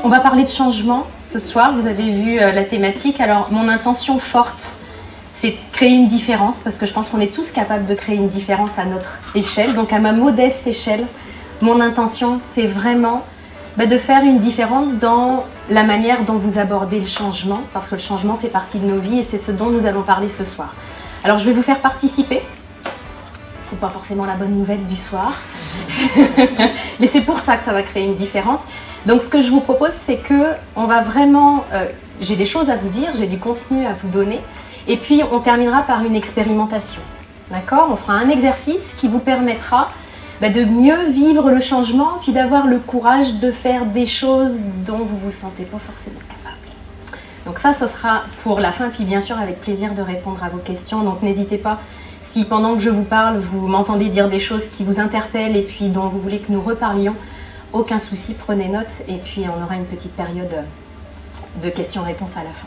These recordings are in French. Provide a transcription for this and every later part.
On va parler de changement ce soir, vous avez vu la thématique. Alors mon intention forte, c'est de créer une différence, parce que je pense qu'on est tous capables de créer une différence à notre échelle. Donc à ma modeste échelle, mon intention, c'est vraiment de faire une différence dans la manière dont vous abordez le changement, parce que le changement fait partie de nos vies et c'est ce dont nous allons parler ce soir. Alors je vais vous faire participer. Il ne faut pas forcément la bonne nouvelle du soir, mais c'est pour ça que ça va créer une différence. Donc ce que je vous propose, c'est que on va vraiment, j'ai des choses à vous dire, j'ai du contenu à vous donner, et puis on terminera par une expérimentation. D'accord ? On fera un exercice qui vous permettra de mieux vivre le changement, puis d'avoir le courage de faire des choses dont vous ne vous sentez pas forcément capable. Donc ça, ce sera pour la fin, puis bien sûr avec plaisir de répondre à vos questions. Donc n'hésitez pas, si pendant que je vous parle, vous m'entendez dire des choses qui vous interpellent et puis dont vous voulez que nous reparlions, aucun souci, prenez note et puis on aura une petite période de questions-réponses à la fin.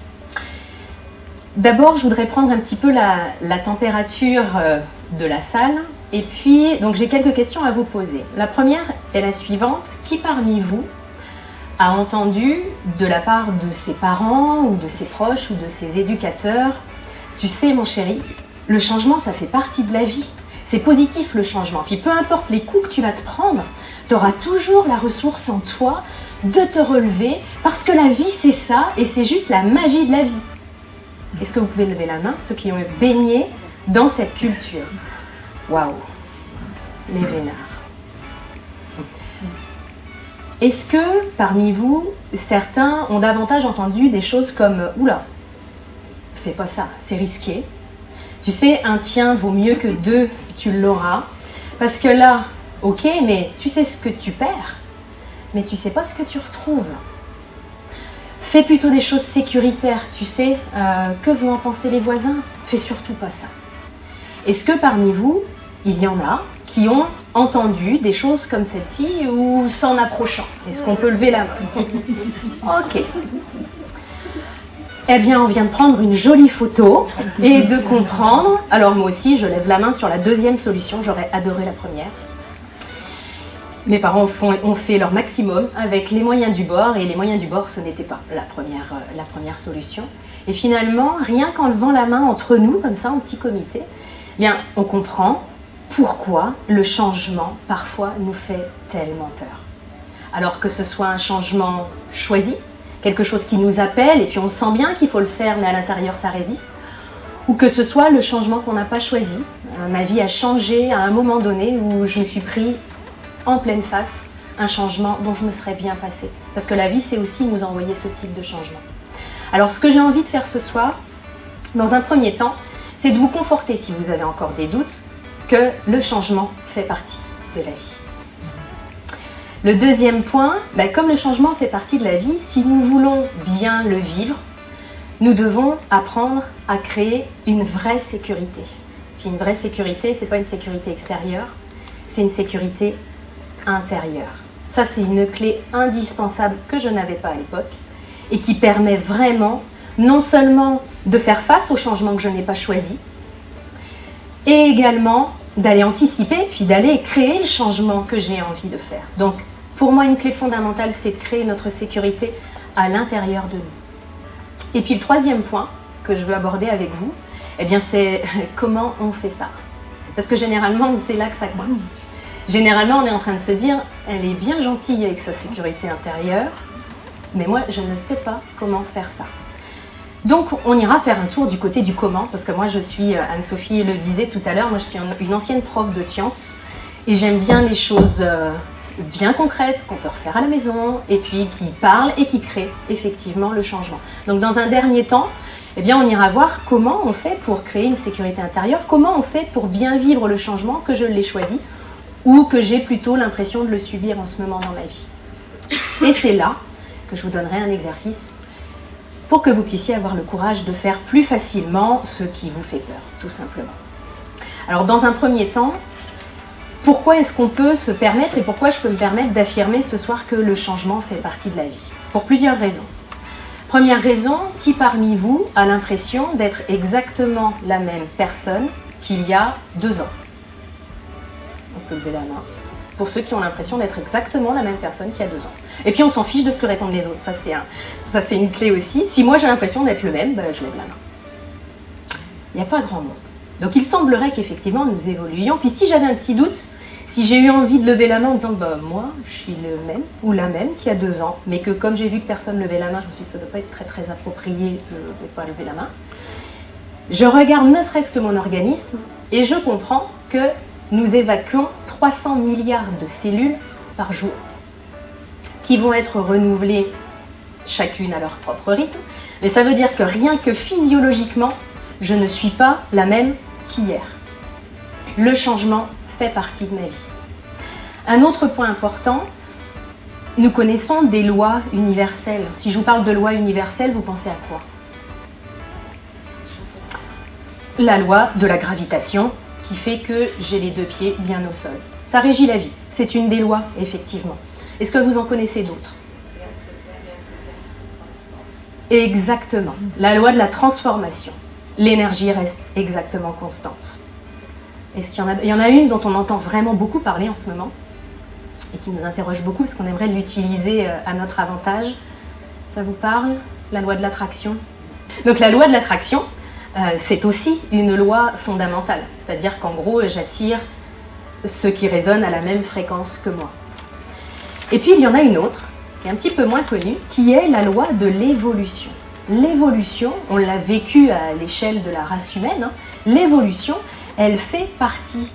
D'abord, je voudrais prendre un petit peu la température de la salle et puis donc j'ai quelques questions à vous poser. La première est la suivante. Qui parmi vous a entendu de la part de ses parents ou de ses proches ou de ses éducateurs: tu sais mon chéri, le changement ça fait partie de la vie. C'est positif le changement. Puis peu importe les coups que tu vas te prendre, tu auras toujours la ressource en toi de te relever parce que la vie c'est ça et c'est juste la magie de la vie. Est-ce que vous pouvez lever la main, ceux qui ont baigné dans cette culture? Waouh, les vénards. Est-ce que parmi vous, certains ont davantage entendu des choses comme « Oula, fais pas ça, c'est risqué. Tu sais, un tien vaut mieux que deux, tu l'auras. Parce que là, ok, mais tu sais ce que tu perds, mais tu sais pas ce que tu retrouves. Fais plutôt des choses sécuritaires, tu sais, que vont en penser les voisins? Fais surtout pas ça. » Est-ce que parmi vous, il y en a qui ont entendu des choses comme celle-ci ou s'en approchant? Est-ce qu'on peut lever la main? Ok. Eh bien, on vient de prendre une jolie photo et de comprendre. Alors moi aussi, je lève la main sur la deuxième solution, j'aurais adoré la première. Mes parents ont fait leur maximum avec les moyens du bord, et les moyens du bord, ce n'était pas la première solution. Et finalement, rien qu'en levant la main entre nous, comme ça, en petit comité, eh bien, on comprend pourquoi le changement, parfois, nous fait tellement peur. Alors que ce soit un changement choisi, quelque chose qui nous appelle, et puis on sent bien qu'il faut le faire, mais à l'intérieur, ça résiste, ou que ce soit le changement qu'on n'a pas choisi. Ma vie a changé à un moment donné où je me suis pris en pleine face un changement dont je me serais bien passée. Parce que la vie, c'est aussi nous envoyer ce type de changement. Alors, ce que j'ai envie de faire ce soir, dans un premier temps, c'est de vous conforter, si vous avez encore des doutes, que le changement fait partie de la vie. Le deuxième point, comme le changement fait partie de la vie, si nous voulons bien le vivre, nous devons apprendre à créer une vraie sécurité. Une vraie sécurité, ce n'est pas une sécurité extérieure, c'est une sécurité intérieure. Ça, c'est une clé indispensable que je n'avais pas à l'époque et qui permet vraiment non seulement de faire face au changement que je n'ai pas choisi, et également d'aller anticiper, puis d'aller créer le changement que j'ai envie de faire. Donc, pour moi, une clé fondamentale, c'est de créer notre sécurité à l'intérieur de nous. Et puis, le troisième point que je veux aborder avec vous, eh bien, c'est comment on fait ça. Parce que généralement, c'est là que ça coince. Généralement, on est en train de se dire, elle est bien gentille avec sa sécurité intérieure, mais moi, je ne sais pas comment faire ça. Donc, on ira faire un tour du côté du comment, parce que moi, je suis, Anne-Sophie le disait tout à l'heure, moi, je suis une ancienne prof de sciences, et j'aime bien les choses bien concrètes qu'on peut refaire à la maison, et puis qui parlent et qui créent effectivement le changement. Donc, dans un dernier temps, eh bien, on ira voir comment on fait pour créer une sécurité intérieure, comment on fait pour bien vivre le changement que je l'ai choisi, ou que j'ai plutôt l'impression de le subir en ce moment dans ma vie. Et c'est là que je vous donnerai un exercice pour que vous puissiez avoir le courage de faire plus facilement ce qui vous fait peur, tout simplement. Alors, dans un premier temps, pourquoi est-ce qu'on peut se permettre et pourquoi je peux me permettre d'affirmer ce soir que le changement fait partie de la vie? Pour plusieurs raisons. Première raison, qui parmi vous a l'impression d'être exactement la même personne qu'il y a 2 ans? On peut lever la main. pour ceux qui ont l'impression d'être exactement la même personne qu'il y a 2 ans. Et puis on s'en fiche de ce que répondent les autres, ça c'est une clé aussi. Si moi j'ai l'impression d'être le même, je lève la main. Il n'y a pas grand monde. Donc il semblerait qu'effectivement nous évoluions. Puis si j'avais un petit doute, si j'ai eu envie de lever la main en disant moi je suis le même ou la même qu'il y a 2 ans, mais que comme j'ai vu que personne levait la main, je me suis dit ça ne doit pas être très très approprié, je ne vais pas lever la main. Je regarde ne serait-ce que mon organisme et je comprends que nous évacuons 300 milliards de cellules par jour qui vont être renouvelées chacune à leur propre rythme. Mais ça veut dire que rien que physiologiquement, je ne suis pas la même qu'hier. Le changement fait partie de ma vie. Un autre point important, nous connaissons des lois universelles. Si je vous parle de lois universelles, vous pensez à quoi? La loi de la gravitation qui fait que j'ai les 2 pieds bien au sol. Ça régit la vie. C'est une des lois, effectivement. Est-ce que vous en connaissez d'autres? Exactement. La loi de la transformation. L'énergie reste exactement constante. Est-ce qu'il y en a... Il y en a une dont on entend vraiment beaucoup parler en ce moment et qui nous interroge beaucoup parce qu'on aimerait l'utiliser à notre avantage. Ça vous parle? La loi de l'attraction. Donc la loi de l'attraction, c'est aussi une loi fondamentale. C'est-à-dire qu'en gros, j'attire ceux qui résonnent à la même fréquence que moi. Et puis il y en a une autre, qui est un petit peu moins connue, qui est la loi de l'évolution. L'évolution, on l'a vécue à l'échelle de la race humaine, hein. L'évolution, elle fait partie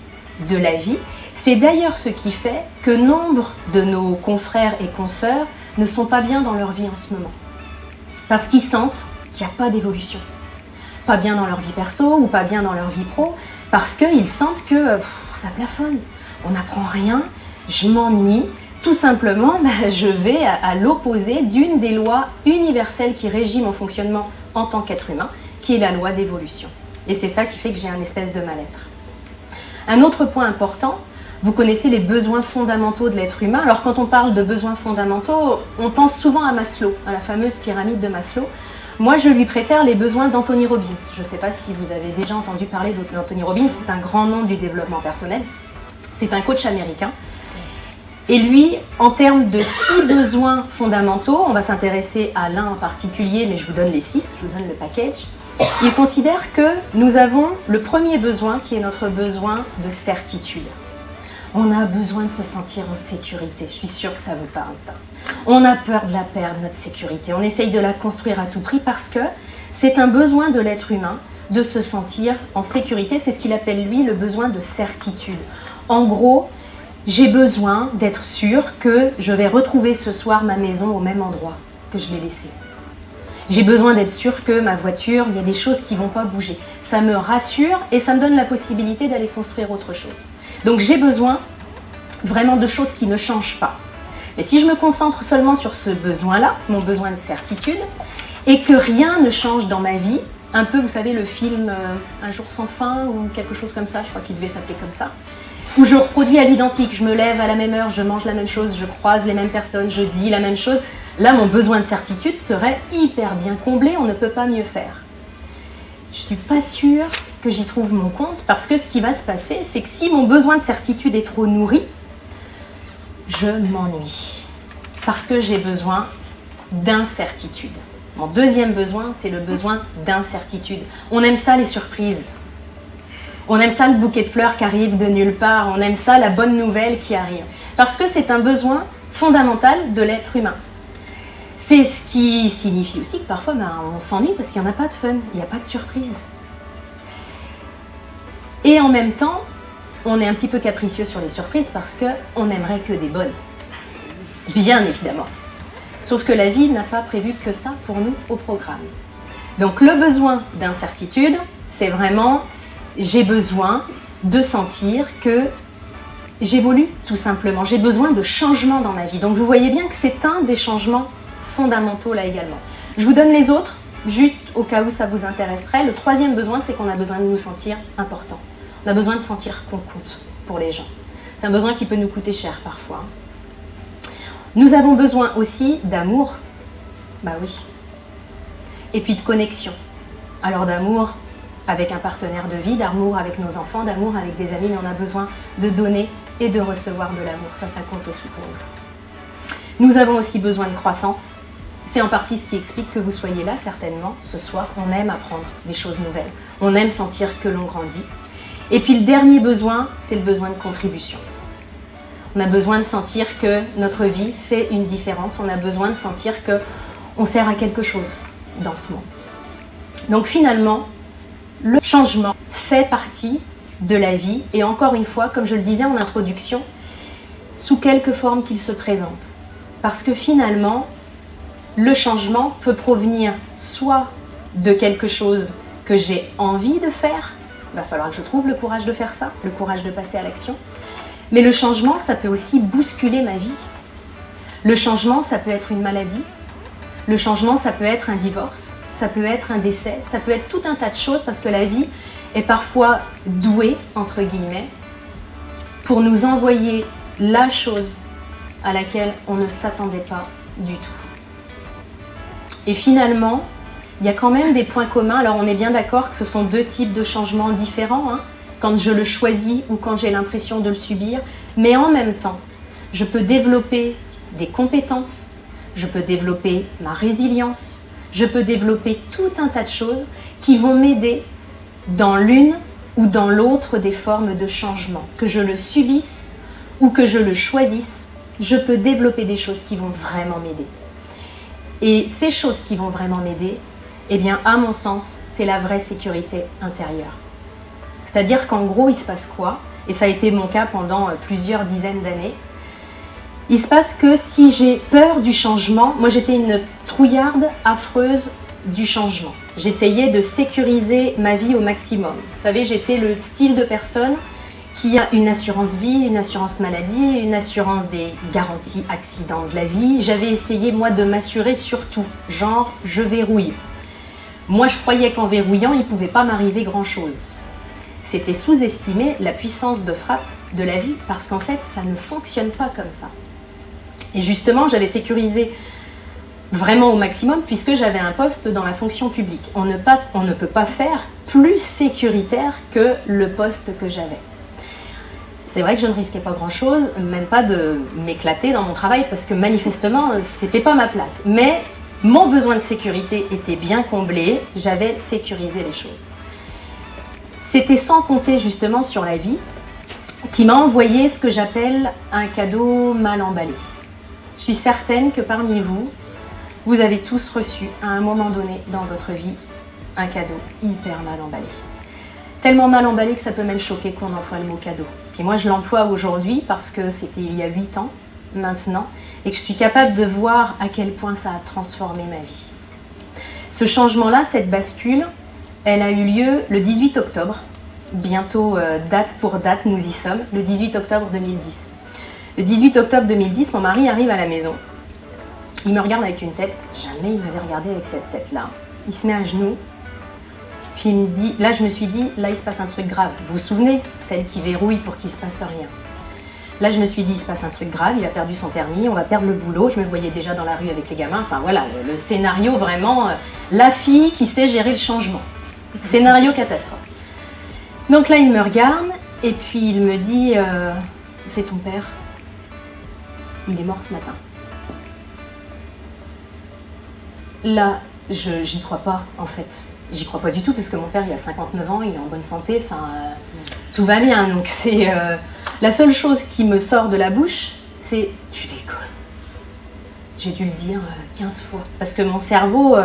de la vie. C'est d'ailleurs ce qui fait que nombre de nos confrères et consoeurs ne sont pas bien dans leur vie en ce moment. Parce qu'ils sentent qu'il n'y a pas d'évolution. Pas bien dans leur vie perso ou pas bien dans leur vie pro, parce qu'ils sentent que ça plafonne, on n'apprend rien, je m'ennuie. Tout simplement, je vais à l'opposé d'une des lois universelles qui régit mon fonctionnement en tant qu'être humain, qui est la loi d'évolution. Et c'est ça qui fait que j'ai un espèce de mal-être. Un autre point important, vous connaissez les besoins fondamentaux de l'être humain. Alors quand on parle de besoins fondamentaux, on pense souvent à Maslow, à la fameuse pyramide de Maslow. Moi, je lui préfère les besoins d'Anthony Robbins. Je ne sais pas si vous avez déjà entendu parler d'Anthony Robbins, c'est un grand nom du développement personnel. C'est un coach américain. Et lui, en termes de 6 besoins fondamentaux, on va s'intéresser à l'un en particulier, mais je vous donne les 6, je vous donne le package. Il considère que nous avons le premier besoin qui est notre besoin de certitude. On a besoin de se sentir en sécurité, je suis sûre que ça vous parle ça. On a peur de la perdre, notre sécurité, on essaye de la construire à tout prix parce que c'est un besoin de l'être humain de se sentir en sécurité, c'est ce qu'il appelle lui le besoin de certitude. En gros, j'ai besoin d'être sûre que je vais retrouver ce soir ma maison au même endroit que je l'ai laissée. J'ai besoin d'être sûre que ma voiture, il y a des choses qui ne vont pas bouger. Ça me rassure et ça me donne la possibilité d'aller construire autre chose. Donc j'ai besoin vraiment de choses qui ne changent pas. Et si je me concentre seulement sur ce besoin-là, mon besoin de certitude, et que rien ne change dans ma vie, un peu, vous savez, le film Un jour sans fin ou quelque chose comme ça, je crois qu'il devait s'appeler comme ça, où je reproduis à l'identique, je me lève à la même heure, je mange la même chose, je croise les mêmes personnes, je dis la même chose. Là, mon besoin de certitude serait hyper bien comblé, on ne peut pas mieux faire. Je ne suis pas sûre que j'y trouve mon compte, parce que ce qui va se passer, c'est que si mon besoin de certitude est trop nourri, je m'ennuie. Parce que j'ai besoin d'incertitude. Mon deuxième besoin, c'est le besoin d'incertitude. On aime ça, les surprises. On aime ça, le bouquet de fleurs qui arrive de nulle part. On aime ça, la bonne nouvelle qui arrive. Parce que c'est un besoin fondamental de l'être humain. C'est ce qui signifie aussi que parfois, on s'ennuie parce qu'il n'y en a pas de fun, il n'y a pas de surprise. Et en même temps, on est un petit peu capricieux sur les surprises parce qu'on n'aimerait que des bonnes. Bien évidemment. Sauf que la vie n'a pas prévu que ça pour nous au programme. Donc le besoin d'incertitude, c'est vraiment, j'ai besoin de sentir que j'évolue tout simplement. J'ai besoin de changement dans ma vie. Donc vous voyez bien que c'est un des changements fondamentaux là également. Je vous donne les autres, juste au cas où ça vous intéresserait. Le troisième besoin, c'est qu'on a besoin de nous sentir importants. On a besoin de sentir qu'on compte pour les gens. C'est un besoin qui peut nous coûter cher parfois. Nous avons besoin aussi d'amour. Bah oui. Et puis de connexion. Alors d'amour avec un partenaire de vie, d'amour avec nos enfants, d'amour avec des amis, mais on a besoin de donner et de recevoir de l'amour. Ça compte aussi pour nous. Nous avons aussi besoin de croissance. C'est en partie ce qui explique que vous soyez là, certainement, ce soir. On aime apprendre des choses nouvelles. On aime sentir que l'on grandit. Et puis le dernier besoin, c'est le besoin de contribution. On a besoin de sentir que notre vie fait une différence. On a besoin de sentir qu'on sert à quelque chose dans ce monde. Donc finalement, le changement fait partie de la vie. Et encore une fois, comme je le disais en introduction, sous quelque forme qu'il se présente. Parce que finalement, le changement peut provenir soit de quelque chose que j'ai envie de faire, il va falloir que je trouve le courage de faire ça, le courage de passer à l'action, mais le changement, ça peut aussi bousculer ma vie. Le changement, ça peut être une maladie, le changement, ça peut être un divorce, ça peut être un décès, ça peut être tout un tas de choses parce que la vie est parfois douée, entre guillemets, pour nous envoyer la chose à laquelle on ne s'attendait pas du tout. Et finalement, il y a quand même des points communs. Alors on est bien d'accord que ce sont deux types de changements différents, hein, quand je le choisis ou quand j'ai l'impression de le subir. Mais en même temps, je peux développer des compétences, je peux développer ma résilience, je peux développer tout un tas de choses qui vont m'aider dans l'une ou dans l'autre des formes de changement. Que je le subisse ou que je le choisisse, je peux développer des choses qui vont vraiment m'aider. Et ces choses qui vont vraiment m'aider, eh bien, à mon sens, c'est la vraie sécurité intérieure. C'est-à-dire qu'en gros, il se passe quoi? Et ça a été mon cas pendant plusieurs dizaines d'années. Il se passe que si j'ai peur du changement, moi j'étais une trouillarde affreuse du changement. J'essayais de sécuriser ma vie au maximum. Vous savez, j'étais le style de personne qui a une assurance vie, une assurance maladie, une assurance des garanties accidents de la vie. J'avais essayé, moi, de m'assurer sur tout, genre je verrouille. Moi, je croyais qu'en verrouillant, il ne pouvait pas m'arriver grand-chose. C'était sous-estimer la puissance de frappe de la vie, parce qu'en fait, ça ne fonctionne pas comme ça. Et justement, j'allais sécuriser vraiment au maximum, puisque j'avais un poste dans la fonction publique. On ne peut pas faire plus sécuritaire que le poste que j'avais. C'est vrai que je ne risquais pas grand-chose, même pas de m'éclater dans mon travail, parce que manifestement, c'était pas ma place. Mais mon besoin de sécurité était bien comblé, j'avais sécurisé les choses. C'était sans compter justement sur la vie, qui m'a envoyé ce que j'appelle un cadeau mal emballé. Je suis certaine que parmi vous, vous avez tous reçu à un moment donné dans votre vie un cadeau hyper mal emballé. Tellement mal emballé que ça peut même choquer qu'on emploie le mot cadeau. Et moi, je l'emploie aujourd'hui parce que c'était il y a 8 ans maintenant et que je suis capable de voir à quel point ça a transformé ma vie. Ce changement-là, cette bascule, elle a eu lieu le 18 octobre. Bientôt, date pour date, nous y sommes, le 18 octobre 2010. Le 18 octobre 2010, mon mari arrive à la maison. Il me regarde avec une tête. Jamais il m'avait regardé avec cette tête-là. Il se met à genoux. Puis il me dit, là je me suis dit, là il se passe un truc grave. Vous vous souvenez, celle qui verrouille pour qu'il ne se passe rien. Là je me suis dit, il se passe un truc grave, il a perdu son permis, on va perdre le boulot. Je me voyais déjà dans la rue avec les gamins. Enfin voilà, le scénario vraiment, la fille qui sait gérer le changement. Scénario catastrophe. Donc là il me regarde et puis il me dit, c'est ton père, il est mort ce matin. Là, j'y crois pas en fait. J'y crois pas du tout parce que mon père il a 59 ans, il est en bonne santé, enfin tout va bien. Donc c'est la seule chose qui me sort de la bouche, c'est tu déconnes. J'ai dû le dire 15 fois parce que mon cerveau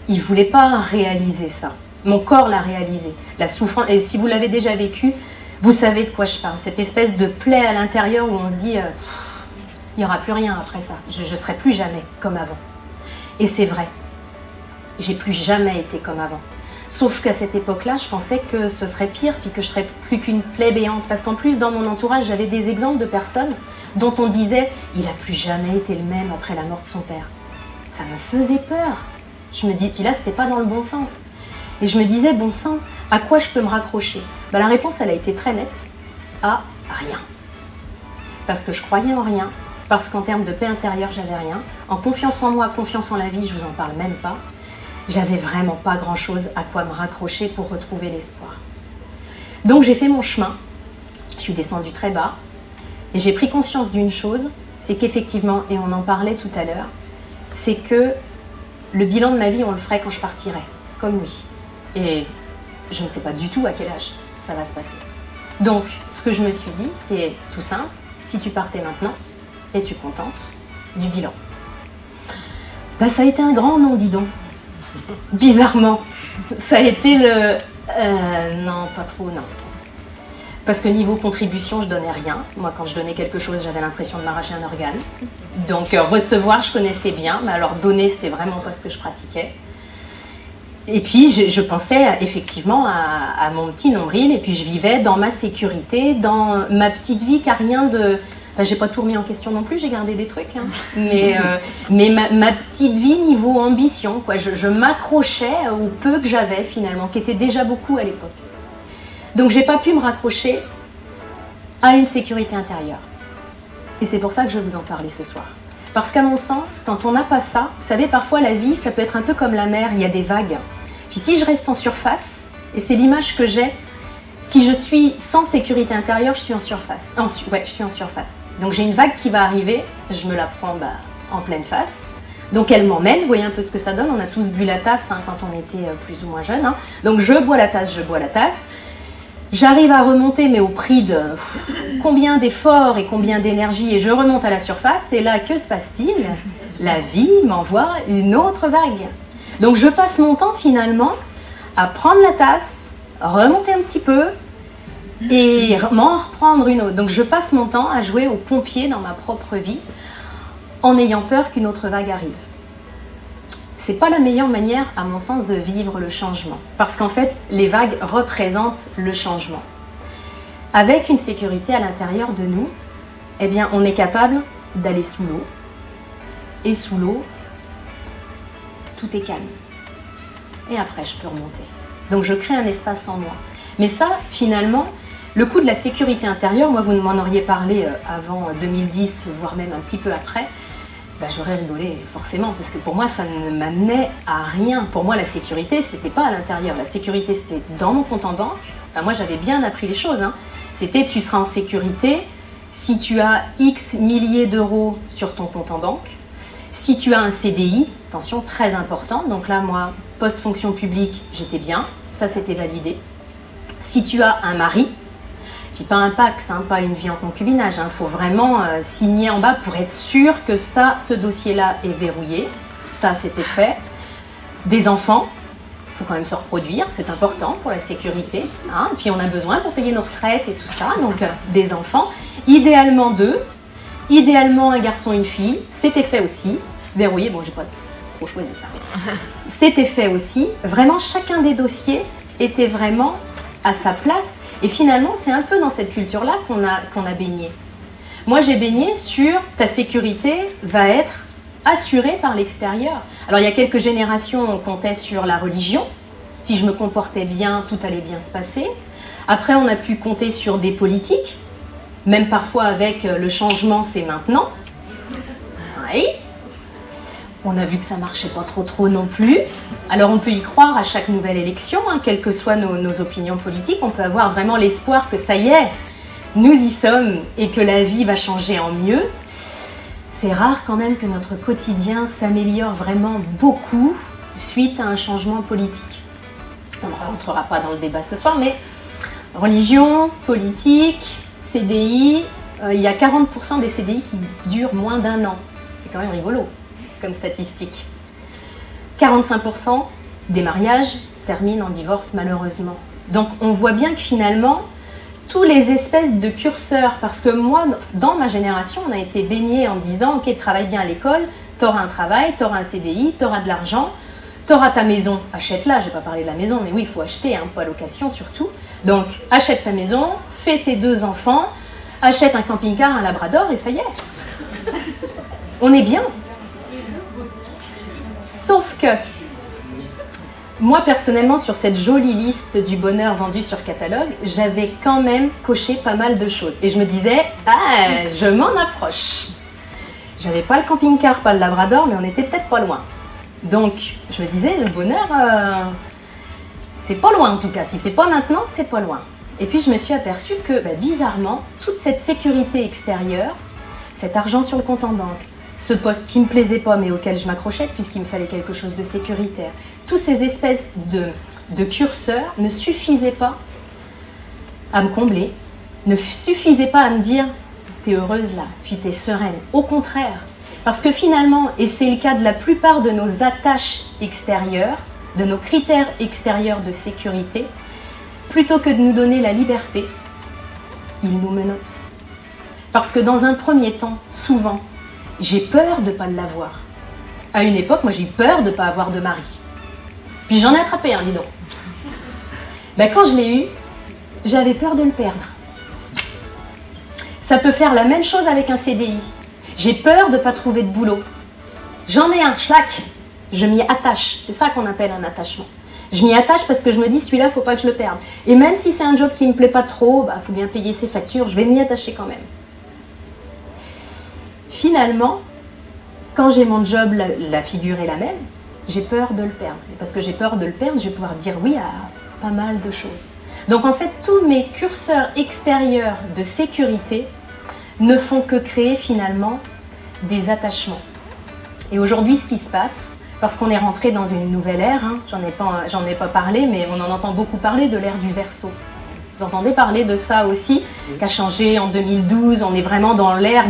il voulait pas réaliser ça. Mon corps l'a réalisé. La souffrance, et si vous l'avez déjà vécu, vous savez de quoi je parle. Cette espèce de plaie à l'intérieur où on se dit il n'y aura plus rien après ça. Je ne serai plus jamais comme avant. Et c'est vrai. J'ai plus jamais été comme avant. Sauf qu'à cette époque-là, je pensais que ce serait pire, puis que je serais plus qu'une plaie béante. Parce qu'en plus, dans mon entourage, j'avais des exemples de personnes dont on disait « il n'a plus jamais été le même après la mort de son père ». Ça me faisait peur. Je me dis, puis là, c'était pas dans le bon sens. Et je me disais, bon sang, à quoi je peux me raccrocher? La réponse, elle a été très nette, à rien. Parce que je croyais en rien, parce qu'en termes de paix intérieure, j'avais rien. En confiance en moi, confiance en la vie, je vous en parle même pas. J'avais vraiment pas grand-chose à quoi me raccrocher pour retrouver l'espoir. Donc j'ai fait mon chemin, je suis descendue très bas, Et j'ai pris conscience d'une chose, c'est qu'effectivement, et on en parlait tout à l'heure, c'est que le bilan de ma vie, on le ferait quand je partirais, comme lui. Et je ne sais pas du tout à quel âge ça va se passer. Donc, ce que je me suis dit, c'est tout simple, si tu partais maintenant, es-tu contente du bilan? Là, ça a été un grand non, dis donc. Bizarrement. Ça a été le... non, pas trop, non. Parce que niveau contribution, je donnais rien. Moi, quand je donnais quelque chose, j'avais l'impression de m'arracher un organe. Donc, recevoir, je connaissais bien, mais alors donner, c'était vraiment pas ce que je pratiquais. Et puis, je pensais effectivement à mon petit nombril, et puis je vivais dans ma sécurité, dans ma petite vie, car rien de... Enfin, j'ai pas tout remis en question non plus, j'ai gardé des trucs, hein. Mais ma petite vie niveau ambition, quoi. Je m'accrochais au peu que j'avais finalement, qui était déjà beaucoup à l'époque. Donc j'ai pas pu me raccrocher à une sécurité intérieure. Et c'est pour ça que je vais vous en parler ce soir. Parce qu'à mon sens, quand on n'a pas ça, vous savez, parfois la vie, ça peut être un peu comme la mer, il y a des vagues. Puis si je reste en surface, et c'est l'image que j'ai, si je suis sans sécurité intérieure, je suis en surface. Ouais, je suis en surface. Donc j'ai une vague qui va arriver, je me la prends en pleine face. Donc elle m'emmène, vous voyez un peu ce que ça donne, on a tous bu la tasse hein, quand on était plus ou moins jeune. Hein. Donc je bois la tasse. J'arrive à remonter, mais au prix de combien d'efforts et combien d'énergie, et je remonte à la surface, et là, que se passe-t-il? La vie m'envoie une autre vague. Donc je passe mon temps finalement à prendre la tasse, remonter un petit peu, et m'en reprendre une autre. Donc je passe mon temps à jouer au pompier dans ma propre vie, en ayant peur qu'une autre vague arrive. C'est pas la meilleure manière, à mon sens, de vivre le changement. Parce qu'en fait, les vagues représentent le changement. Avec une sécurité à l'intérieur de nous, eh bien, on est capable d'aller sous l'eau. Et sous l'eau, tout est calme. Et après, je peux remonter. Donc, je crée un espace en moi. Mais ça, finalement, le coup de la sécurité intérieure, moi, vous m'en auriez parlé avant 2010, voire même un petit peu après, j'aurais rigolé forcément, parce que pour moi ça ne m'amenait à rien. Pour moi la sécurité c'était pas à l'intérieur, la sécurité c'était dans mon compte en banque. Moi j'avais bien appris les choses, hein. C'était tu seras en sécurité si tu as X milliers d'euros sur ton compte en banque, si tu as un CDI, attention très important, donc là moi post-fonction publique j'étais bien, ça c'était validé. Si tu as un mari, puis pas un Pax, hein, pas une vie en concubinage. Il faut vraiment signer en bas pour être sûr que ce dossier-là est verrouillé. Ça, c'était fait. Des enfants, il faut quand même se reproduire, c'est important pour la sécurité. Hein. Puis on a besoin pour payer nos retraites et tout ça. Donc des enfants, idéalement 2, idéalement un garçon et une fille. C'était fait aussi. Verrouillé, bon, j'ai pas trop choisi ça. C'était fait aussi. Vraiment, chacun des dossiers était vraiment à sa place. Et finalement, c'est un peu dans cette culture-là qu'on a baigné. Moi, j'ai baigné sur ta sécurité va être assurée par l'extérieur. Alors, il y a quelques générations, on comptait sur la religion. Si je me comportais bien, tout allait bien se passer. Après, on a pu compter sur des politiques. Même parfois avec le changement, c'est maintenant. Oui. On a vu que ça ne marchait pas trop non plus. Alors on peut y croire à chaque nouvelle élection, hein, quelles que soient nos opinions politiques, on peut avoir vraiment l'espoir que ça y est, nous y sommes et que la vie va changer en mieux. C'est rare quand même que notre quotidien s'améliore vraiment beaucoup suite à un changement politique. On ne rentrera pas dans le débat ce soir, mais religion, politique, CDI, il y a 40% des CDI qui durent moins d'1 an. C'est quand même rigolo comme statistique. 45% des mariages terminent en divorce malheureusement. Donc on voit bien que finalement, tous les espèces de curseurs, parce que moi, dans ma génération, on a été baigné en disant « Ok, travaille bien à l'école, t'auras un travail, t'auras un CDI, t'auras de l'argent, t'auras ta maison, achète-la », je n'ai pas parlé de la maison, mais oui, il faut acheter, hein, pas à location surtout. Donc achète ta maison, fais tes 2 enfants, achète un camping-car, un labrador et ça y est. On est bien. Sauf que, moi personnellement, sur cette jolie liste du bonheur vendu sur catalogue, j'avais quand même coché pas mal de choses. Et je me disais, je m'en approche. J'avais pas le camping-car, pas le labrador, mais on était peut-être pas loin. Donc, je me disais, le bonheur, c'est pas loin en tout cas. Si c'est pas maintenant, c'est pas loin. Et puis je me suis aperçue que, bizarrement, toute cette sécurité extérieure, cet argent sur le compte en banque, ce poste qui ne me plaisait pas mais auquel je m'accrochais puisqu'il me fallait quelque chose de sécuritaire, tous ces espèces de curseurs ne suffisaient pas à me combler, ne suffisaient pas à me dire « t'es heureuse là, puis t'es sereine ». Au contraire, parce que finalement, et c'est le cas de la plupart de nos attaches extérieures, de nos critères extérieurs de sécurité, plutôt que de nous donner la liberté, ils nous menottent. Parce que dans un premier temps, souvent, j'ai peur de ne pas l'avoir. À une époque, moi j'ai eu peur de ne pas avoir de mari. Puis j'en ai attrapé un, dis donc. Quand je l'ai eu, j'avais peur de le perdre. Ça peut faire la même chose avec un CDI. J'ai peur de ne pas trouver de boulot. J'en ai un, schlac, je m'y attache. C'est ça qu'on appelle un attachement. Je m'y attache parce que je me dis, celui-là, il ne faut pas que je le perde. Et même si c'est un job qui ne me plaît pas trop, faut bien payer ses factures, je vais m'y attacher quand même. Finalement, quand j'ai mon job, la figure est la même, j'ai peur de le perdre. Et parce que j'ai peur de le perdre, je vais pouvoir dire oui à pas mal de choses. Donc en fait, tous mes curseurs extérieurs de sécurité ne font que créer finalement des attachements. Et aujourd'hui, ce qui se passe, parce qu'on est rentré dans une nouvelle ère, j'en ai pas parlé, mais on en entend beaucoup parler de l'ère du Verseau. Vous entendez parler de ça aussi, qui a changé en 2012, on est vraiment dans l'ère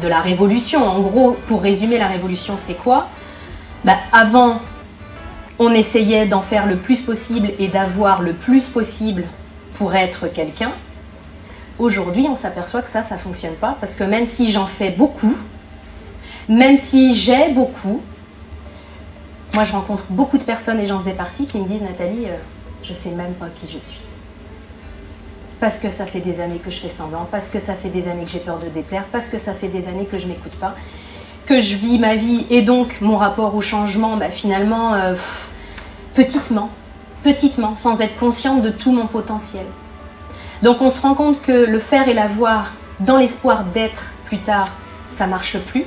de la révolution. En gros, pour résumer, la révolution, c'est quoi ? Avant, on essayait d'en faire le plus possible et d'avoir le plus possible pour être quelqu'un. Aujourd'hui, on s'aperçoit que ça ne fonctionne pas, parce que même si j'en fais beaucoup, même si j'ai beaucoup, moi je rencontre beaucoup de personnes, et j'en faisais partie, qui me disent « Nathalie, je ne sais même pas qui je suis. Parce que ça fait des années que je fais semblant, parce que ça fait des années que j'ai peur de déplaire, parce que ça fait des années que je ne m'écoute pas, que je vis ma vie et donc mon rapport au changement, finalement, petitement, sans être consciente de tout mon potentiel. Donc on se rend compte que le faire et l'avoir dans l'espoir d'être plus tard, ça ne marche plus.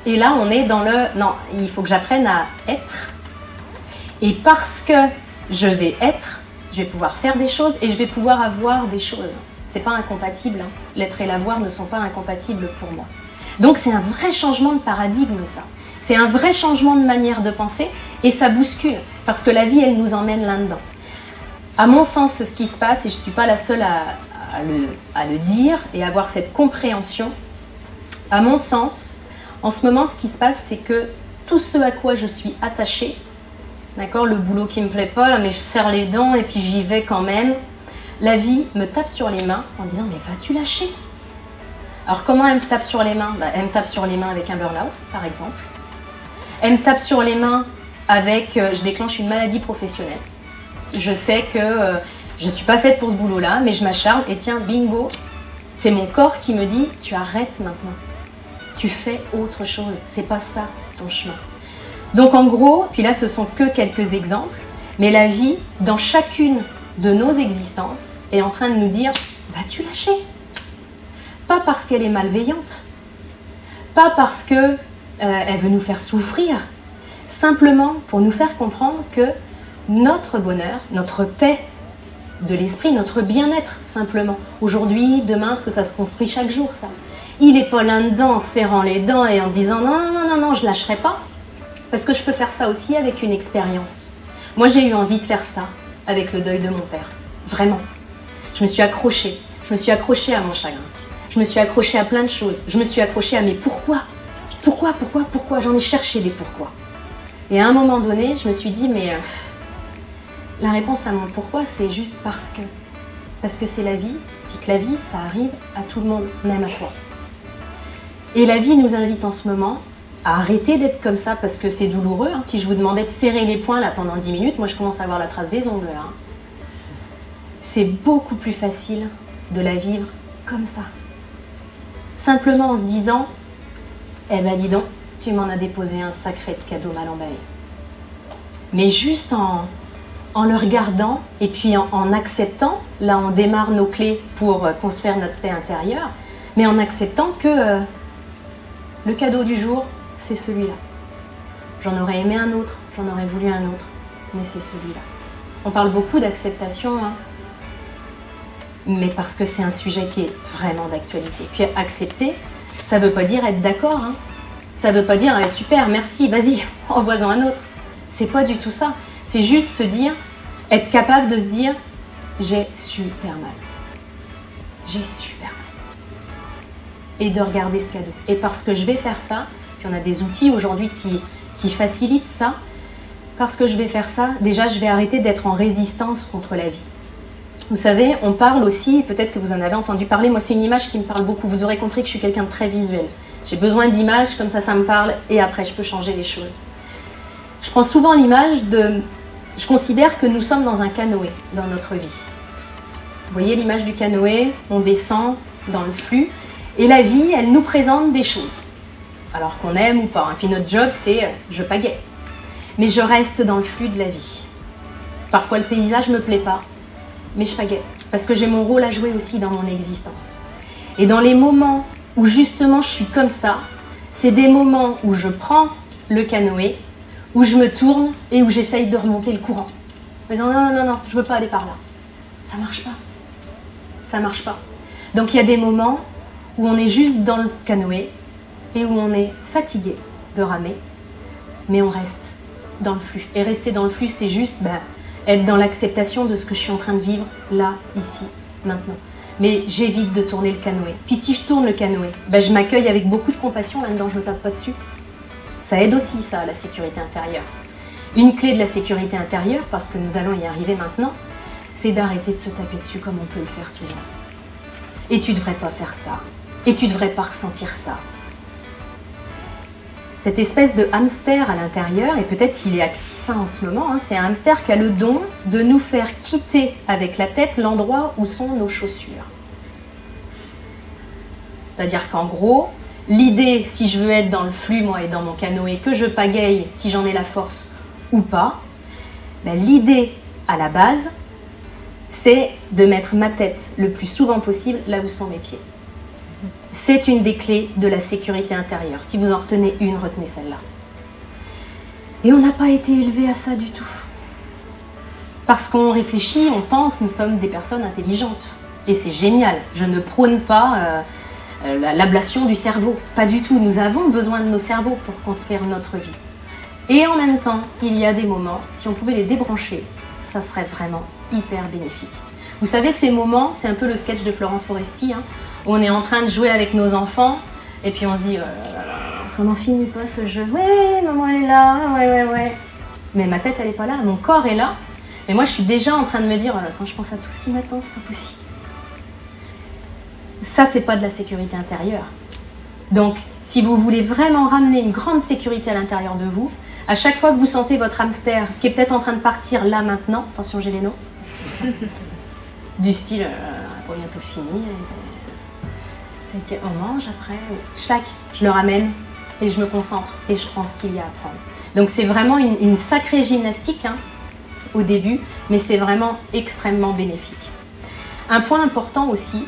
Et là, on est dans le « non, il faut que j'apprenne à être ». Et parce que je vais être, je vais pouvoir faire des choses et je vais pouvoir avoir des choses. C'est pas incompatible. L'être et l'avoir ne sont pas incompatibles pour moi. Donc c'est un vrai changement de paradigme, ça. C'est un vrai changement de manière de penser et ça bouscule. Parce que la vie, elle nous emmène là-dedans. À mon sens, ce qui se passe, et je ne suis pas la seule à le dire et à avoir cette compréhension, à mon sens, en ce moment, ce qui se passe, c'est que tout ce à quoi je suis attachée, d'accord, le boulot qui ne me plaît pas, là, mais je serre les dents et puis j'y vais quand même, la vie me tape sur les mains en disant « mais vas-tu lâcher ?» Alors comment elle me tape sur les mains ? Elle me tape sur les mains avec un burn-out, par exemple. Elle me tape sur les mains avec je déclenche une maladie professionnelle. Je sais que je ne suis pas faite pour ce boulot-là, mais je m'acharne et tiens, bingo, c'est mon corps qui me dit « tu arrêtes maintenant. Tu fais autre chose, c'est pas ça ton chemin. » Donc en gros, puis là ce sont que quelques exemples, mais la vie, dans chacune de nos existences, est en train de nous dire « vas-tu lâcher ?» Pas parce qu'elle est malveillante, pas parce qu'elle veut nous faire souffrir, simplement pour nous faire comprendre que notre bonheur, notre paix de l'esprit, notre bien-être simplement, aujourd'hui, demain, parce que ça se construit chaque jour ça, il n'est pas là-dedans en serrant les dents et en disant non, je ne lâcherai pas. Parce que je peux faire ça aussi avec une expérience. Moi, j'ai eu envie de faire ça avec le deuil de mon père. Vraiment. Je me suis accrochée. Je me suis accrochée à mon chagrin. Je me suis accrochée à plein de choses. Je me suis accrochée à mes pourquoi. Pourquoi ? J'en ai cherché des pourquoi. Et à un moment donné, je me suis dit, mais la réponse à mon pourquoi, c'est juste parce que. Parce que c'est la vie. Puis que la vie, ça arrive à tout le monde, même à toi. Et la vie nous invite en ce moment à arrêter d'être comme ça parce que c'est douloureux. Si je vous demandais de serrer les poings là pendant 10 minutes, moi je commence à avoir la trace des ongles là. C'est beaucoup plus facile de la vivre comme ça. Simplement en se disant, eh ben dis donc, tu m'en as déposé un sacré de cadeau mal emballé. Mais juste en le regardant et puis en acceptant, là on démarre nos clés pour construire notre paix intérieure, mais en acceptant que le cadeau du jour, c'est celui-là. J'en aurais aimé un autre, j'en aurais voulu un autre, mais c'est celui-là. On parle beaucoup d'acceptation, mais parce que c'est un sujet qui est vraiment d'actualité. Puis accepter, ça ne veut pas dire être d'accord, hein. Ça ne veut pas dire « super, merci, vas-y, envoie-en un autre ». C'est pas du tout ça. C'est juste se dire, être capable de se dire « j'ai super mal ». J'ai super mal. Et de regarder ce cadeau. Et parce que je vais faire ça, puis on a des outils aujourd'hui qui facilitent ça, parce que je vais faire ça, déjà je vais arrêter d'être en résistance contre la vie. Vous savez, on parle aussi, peut-être que vous en avez entendu parler, moi c'est une image qui me parle beaucoup, vous aurez compris que je suis quelqu'un de très visuel. J'ai besoin d'images, comme ça me parle, et après je peux changer les choses. Je prends souvent l'image de... Je considère que nous sommes dans un canoë dans notre vie. Vous voyez l'image du canoë, on descend dans le flux, et la vie, elle nous présente des choses. Alors qu'on aime ou pas. Et puis notre job, c'est je pagaie. Mais je reste dans le flux de la vie. Parfois le paysage ne me plaît pas, mais je pagaie. Parce que j'ai mon rôle à jouer aussi dans mon existence. Et dans les moments où justement je suis comme ça, c'est des moments où je prends le canoë, où je me tourne et où j'essaye de remonter le courant. En disant non, je veux pas aller par là. Ça marche pas. Ça marche pas. Donc il y a des moments où on est juste dans le canoë et où on est fatigué de ramer, mais on reste dans le flux. Et rester dans le flux, c'est juste être dans l'acceptation de ce que je suis en train de vivre là, ici, maintenant. Mais j'évite de tourner le canoë. Puis si je tourne le canoë, je m'accueille avec beaucoup de compassion là-dedans, je ne me tape pas dessus. Ça aide aussi ça, la sécurité intérieure. Une clé de la sécurité intérieure, parce que nous allons y arriver maintenant, c'est d'arrêter de se taper dessus comme on peut le faire souvent. Et tu ne devrais pas faire ça. Et tu ne devrais pas ressentir ça. Cette espèce de hamster à l'intérieur, et peut-être qu'il est actif en ce moment, c'est un hamster qui a le don de nous faire quitter avec la tête l'endroit où sont nos chaussures. C'est-à-dire qu'en gros, l'idée, si je veux être dans le flux, moi, et dans mon canoë, que je pagaille, si j'en ai la force ou pas, l'idée, à la base, c'est de mettre ma tête le plus souvent possible là où sont mes pieds. C'est une des clés de la sécurité intérieure. Si vous en retenez une, retenez celle-là. Et on n'a pas été élevé à ça du tout. Parce qu'on réfléchit, on pense que nous sommes des personnes intelligentes. Et c'est génial. Je ne prône pas l'ablation du cerveau. Pas du tout. Nous avons besoin de nos cerveaux pour construire notre vie. Et en même temps, il y a des moments, si on pouvait les débrancher, ça serait vraiment hyper bénéfique. Vous savez, ces moments, c'est un peu le sketch de Florence Foresti, où on est en train de jouer avec nos enfants, et puis on se dit, ça n'en finit pas ce jeu. Ouais, maman elle est là, ouais. Mais ma tête elle est pas là, mon corps est là. Et moi je suis déjà en train de me dire, quand je pense à tout ce qui m'attend, c'est pas possible. Ça c'est pas de la sécurité intérieure. Donc si vous voulez vraiment ramener une grande sécurité à l'intérieur de vous, à chaque fois que vous sentez votre hamster qui est peut-être en train de partir là maintenant, attention j'ai les noms, du style, pour bientôt fini, on mange après, je le ramène et je me concentre et je prends ce qu'il y a à prendre. Donc c'est vraiment une sacrée gymnastique au début, mais c'est vraiment extrêmement bénéfique. Un point important aussi,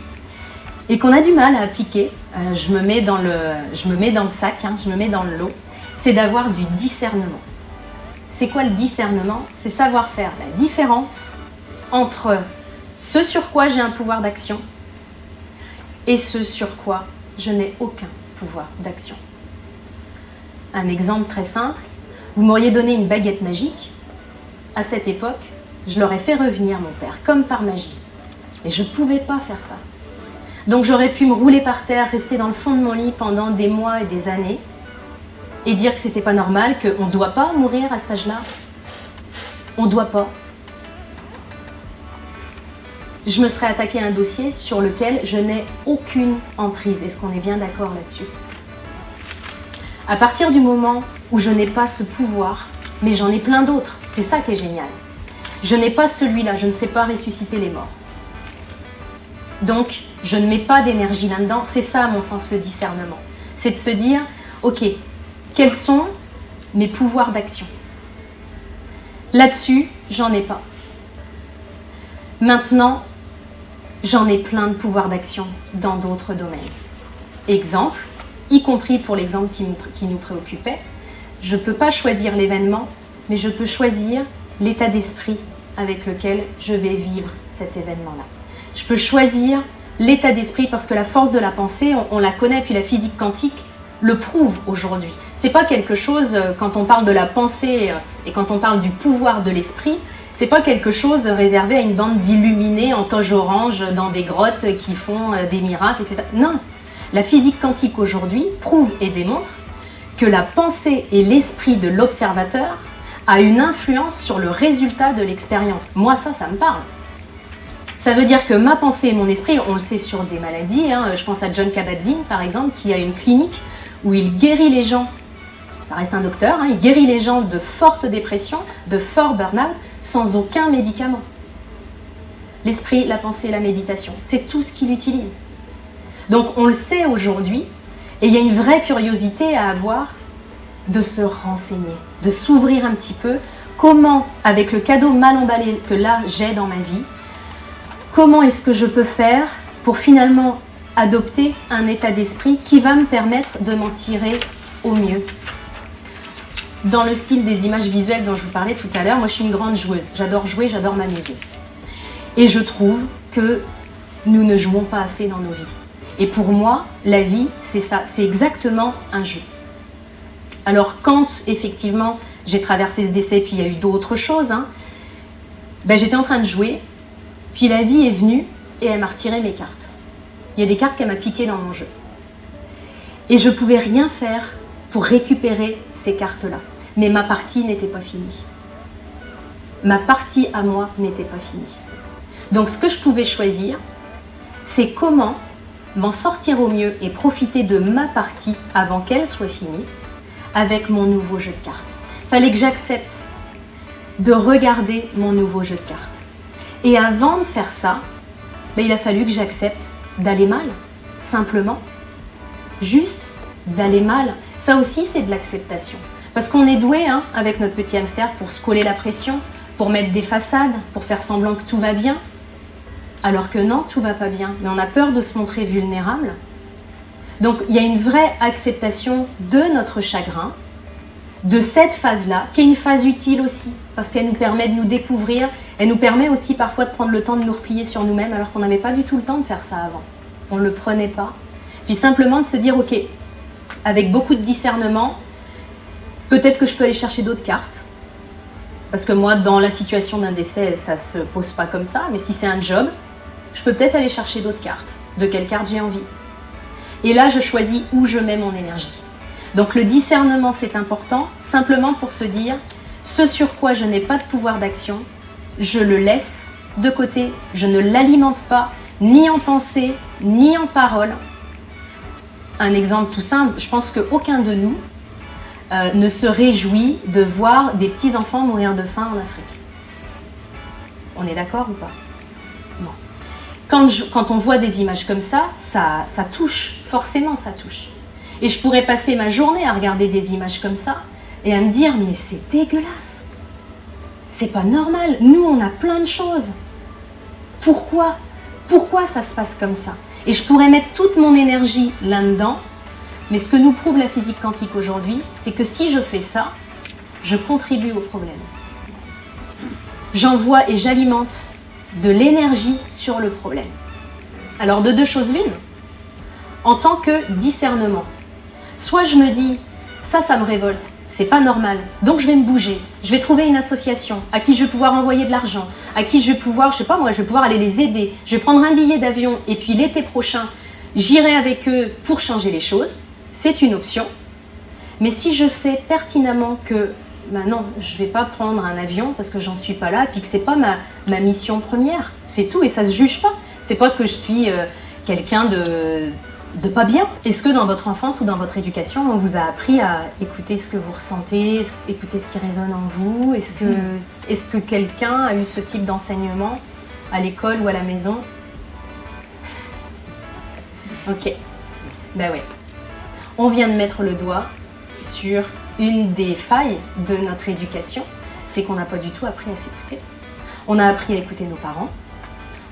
et qu'on a du mal à appliquer, je me mets dans le sac, je me mets dans le lot, c'est d'avoir du discernement. C'est quoi le discernement? C'est savoir faire la différence entre ce sur quoi j'ai un pouvoir d'action et ce sur quoi je n'ai aucun pouvoir d'action. Un exemple très simple, vous m'auriez donné une baguette magique. À cette époque, je l'aurais fait revenir, mon père, comme par magie. Et je ne pouvais pas faire ça. Donc j'aurais pu me rouler par terre, rester dans le fond de mon lit pendant des mois et des années, et dire que c'était pas normal, qu'on ne doit pas mourir à cet âge-là. On ne doit pas. Je me serais attaqué à un dossier sur lequel je n'ai aucune emprise. Est-ce qu'on est bien d'accord là-dessus? À partir du moment où je n'ai pas ce pouvoir, mais j'en ai plein d'autres, c'est ça qui est génial. Je n'ai pas celui-là, je ne sais pas ressusciter les morts. Donc, je ne mets pas d'énergie là-dedans. C'est ça, à mon sens, le discernement. C'est de se dire, ok, quels sont mes pouvoirs d'action? Là-dessus, j'en ai pas. Maintenant, j'en ai plein de pouvoirs d'action dans d'autres domaines. Exemple, y compris pour l'exemple qui nous préoccupait, je ne peux pas choisir l'événement, mais je peux choisir l'état d'esprit avec lequel je vais vivre cet événement-là. Je Je peux choisir l'état d'esprit parce que la force de la pensée, on la connaît, puis la physique quantique le prouve aujourd'hui. C'est pas quelque chose, quand on parle de la pensée et quand on parle du pouvoir de l'esprit, c'est pas quelque chose réservé à une bande d'illuminés en toge orange dans des grottes qui font des miracles, etc. Non, la physique quantique aujourd'hui prouve et démontre que la pensée et l'esprit de l'observateur a une influence sur le résultat de l'expérience. Moi, ça me parle. Ça veut dire que ma pensée et mon esprit, on le sait sur des maladies, je pense à John Kabat-Zinn par exemple, qui a une clinique où il guérit les gens, ça reste un docteur, il guérit les gens de forte dépression, de fort burn-out, sans aucun médicament. L'esprit, la pensée, la méditation, c'est tout ce qu'il utilise. Donc on le sait aujourd'hui, et il y a une vraie curiosité à avoir de se renseigner, de s'ouvrir un petit peu, comment, avec le cadeau mal emballé que là j'ai dans ma vie, comment est-ce que je peux faire pour finalement adopter un état d'esprit qui va me permettre de m'en tirer au mieux. Dans le style des images visuelles dont je vous parlais tout à l'heure, moi je suis une grande joueuse. J'adore jouer, j'adore m'amuser. Et je trouve que nous ne jouons pas assez dans nos vies. Et pour moi, la vie, c'est ça, c'est exactement un jeu. Alors quand, effectivement, j'ai traversé ce décès, puis il y a eu d'autres choses, j'étais en train de jouer, puis la vie est venue et elle m'a retiré mes cartes. Il y a des cartes qu'elle m'a piquées dans mon jeu. Et je ne pouvais rien faire pour récupérer ces cartes-là. Mais ma partie n'était pas finie. Ma partie à moi n'était pas finie. Donc ce que je pouvais choisir, c'est comment m'en sortir au mieux et profiter de ma partie avant qu'elle soit finie avec mon nouveau jeu de cartes. Il fallait que j'accepte de regarder mon nouveau jeu de cartes. Et avant de faire ça, il a fallu que j'accepte d'aller mal, simplement. Juste d'aller mal. Ça aussi, c'est de l'acceptation. Parce qu'on est doué, avec notre petit hamster, pour se coller la pression, pour mettre des façades, pour faire semblant que tout va bien. Alors que non, tout va pas bien. Mais on a peur de se montrer vulnérable. Donc, il y a une vraie acceptation de notre chagrin, de cette phase-là, qui est une phase utile aussi, parce qu'elle nous permet de nous découvrir, elle nous permet aussi parfois de prendre le temps de nous replier sur nous-mêmes, alors qu'on n'avait pas du tout le temps de faire ça avant. On ne le prenait pas. Puis simplement de se dire, ok, avec beaucoup de discernement, peut-être que je peux aller chercher d'autres cartes, parce que moi, dans la situation d'un décès, ça ne se pose pas comme ça, mais si c'est un job, je peux peut-être aller chercher d'autres cartes, de quelle carte j'ai envie. Et là, je choisis où je mets mon énergie. Donc le discernement, c'est important, simplement pour se dire, ce sur quoi je n'ai pas de pouvoir d'action, je le laisse de côté, je ne l'alimente pas, ni en pensée, ni en parole. Un exemple tout simple, je pense qu'aucun de nous ne se réjouit de voir des petits-enfants mourir de faim en Afrique. On est d'accord ou pas? Non. Quand on voit des images comme ça touche, forcément ça touche. Et je pourrais passer ma journée à regarder des images comme ça et à me dire, mais c'est dégueulasse. C'est pas normal. Nous, on a plein de choses. Pourquoi ça se passe comme ça? Et je pourrais mettre toute mon énergie là-dedans. Mais ce que nous prouve la physique quantique aujourd'hui, c'est que si je fais ça, je contribue au problème. J'envoie et j'alimente de l'énergie sur le problème. Alors de deux choses l'une, en tant que discernement. Soit je me dis, ça me révolte, c'est pas normal, donc je vais me bouger, je vais trouver une association à qui je vais pouvoir envoyer de l'argent, à qui je vais pouvoir, je vais pouvoir aller les aider, je vais prendre un billet d'avion et puis l'été prochain, j'irai avec eux pour changer les choses, c'est une option. Mais si je sais pertinemment que, non, je vais pas prendre un avion parce que j'en suis pas là, puis que c'est pas ma mission première, c'est tout, et ça se juge pas. C'est pas que je suis quelqu'un de pas bien. Est-ce que dans votre enfance ou dans votre éducation, on vous a appris à écouter ce que vous ressentez, écouter ce qui résonne en vous? Est-ce que quelqu'un a eu ce type d'enseignement à l'école ou à la maison? Ok, ben ouais. On vient de mettre le doigt sur une des failles de notre éducation, c'est qu'on n'a pas du tout appris à s'écouter. On a appris à écouter nos parents,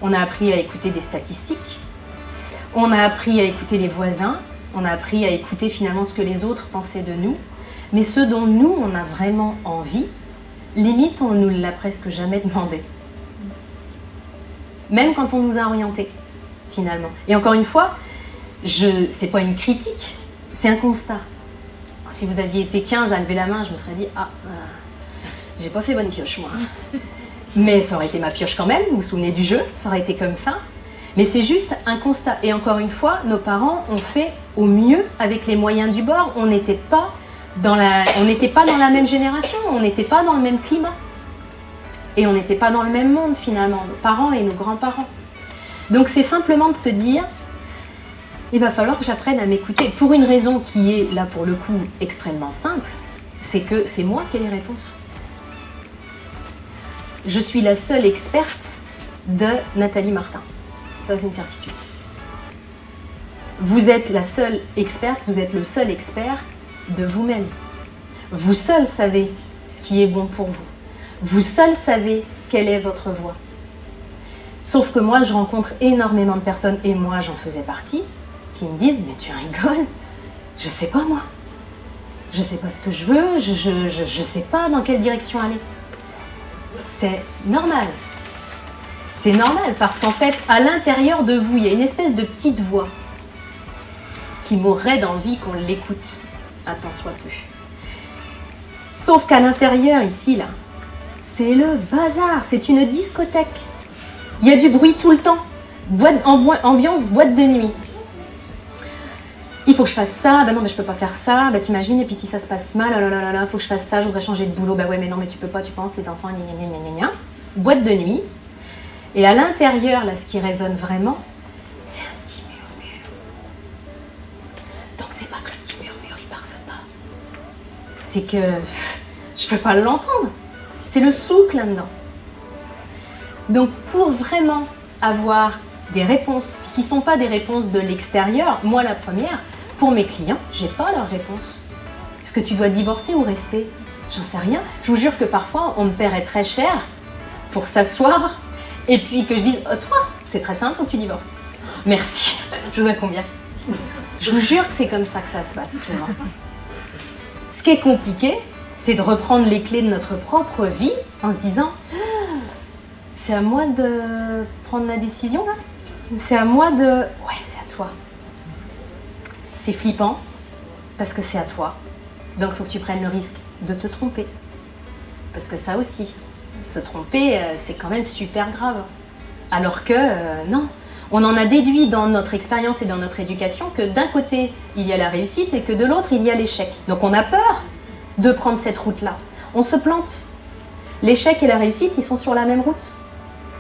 on a appris à écouter des statistiques, on a appris à écouter les voisins, on a appris à écouter finalement ce que les autres pensaient de nous, mais ce dont nous, on a vraiment envie, limite, on ne nous l'a presque jamais demandé. même quand on nous a orientés, finalement. Et encore une fois, c'est pas une critique, c'est un constat. Si vous aviez été 15 à lever la main, je me serais dit, j'ai pas fait bonne pioche, moi. Mais ça aurait été ma pioche quand même, vous vous souvenez du jeu, ça aurait été comme ça. Mais c'est juste un constat. Et encore une fois, nos parents ont fait au mieux avec les moyens du bord. On n'était pas dans la même génération, on n'était pas dans le même climat. Et on n'était pas dans le même monde finalement, nos parents et nos grands-parents. Donc c'est simplement de se dire, il va falloir que j'apprenne à m'écouter. Pour une raison qui est, là pour le coup, extrêmement simple, c'est que c'est moi qui ai les réponses. Je suis la seule experte de Nathalie Martin. Ça, c'est une certitude. Vous êtes la seule experte, vous êtes le seul expert de vous-même. Vous seul savez ce qui est bon pour vous. Vous seul savez quelle est votre voie. Sauf que moi, je rencontre énormément de personnes, et moi, j'en faisais partie, qui me disent « Mais tu rigoles, je sais pas moi. Je sais pas ce que je veux, je sais pas dans quelle direction aller. » C'est normal. C'est normal parce qu'en fait, à l'intérieur de vous, il y a une espèce de petite voix qui m'aurait d'envie qu'on l'écoute, un tant soit peu. Sauf qu'à l'intérieur, ici, là, c'est le bazar, c'est une discothèque. Il y a du bruit tout le temps. Ambiance boîte de nuit. Il faut que je fasse ça, bah non mais je peux pas faire ça, bah t'imagines, et puis si ça se passe mal, il faut que je fasse ça, je voudrais changer de boulot, bah ouais mais non mais tu peux pas, tu penses, les enfants, gna gna gna gna gna. Boîte de nuit. Et à l'intérieur, là, ce qui résonne vraiment, c'est un petit murmure. Donc c'est pas que le petit murmure, il parle pas. C'est que je peux pas l'entendre. C'est le souk là-dedans. Donc pour vraiment avoir des réponses qui ne sont pas des réponses de l'extérieur, moi la première, pour mes clients, j'ai pas leur réponse. Est-ce que tu dois divorcer ou rester? J'en sais rien. Je vous jure que parfois on me paierait très cher pour s'asseoir et puis que je dise oh, toi, c'est très simple, faut que tu divorces. Merci. Je vous donne combien? Je vous jure que c'est comme ça que ça se passe souvent. Ce qui est compliqué, c'est de reprendre les clés de notre propre vie en se disant c'est à moi de prendre la décision là. C'est à moi de... Ouais, c'est à toi. C'est flippant parce que c'est à toi. Donc il faut que tu prennes le risque de te tromper. Parce que ça aussi, se tromper, c'est quand même super grave. Alors que non, on en a déduit dans notre expérience et dans notre éducation que d'un côté, il y a la réussite et que de l'autre, il y a l'échec. Donc on a peur de prendre cette route-là. On se plante. L'échec et la réussite, ils sont sur la même route.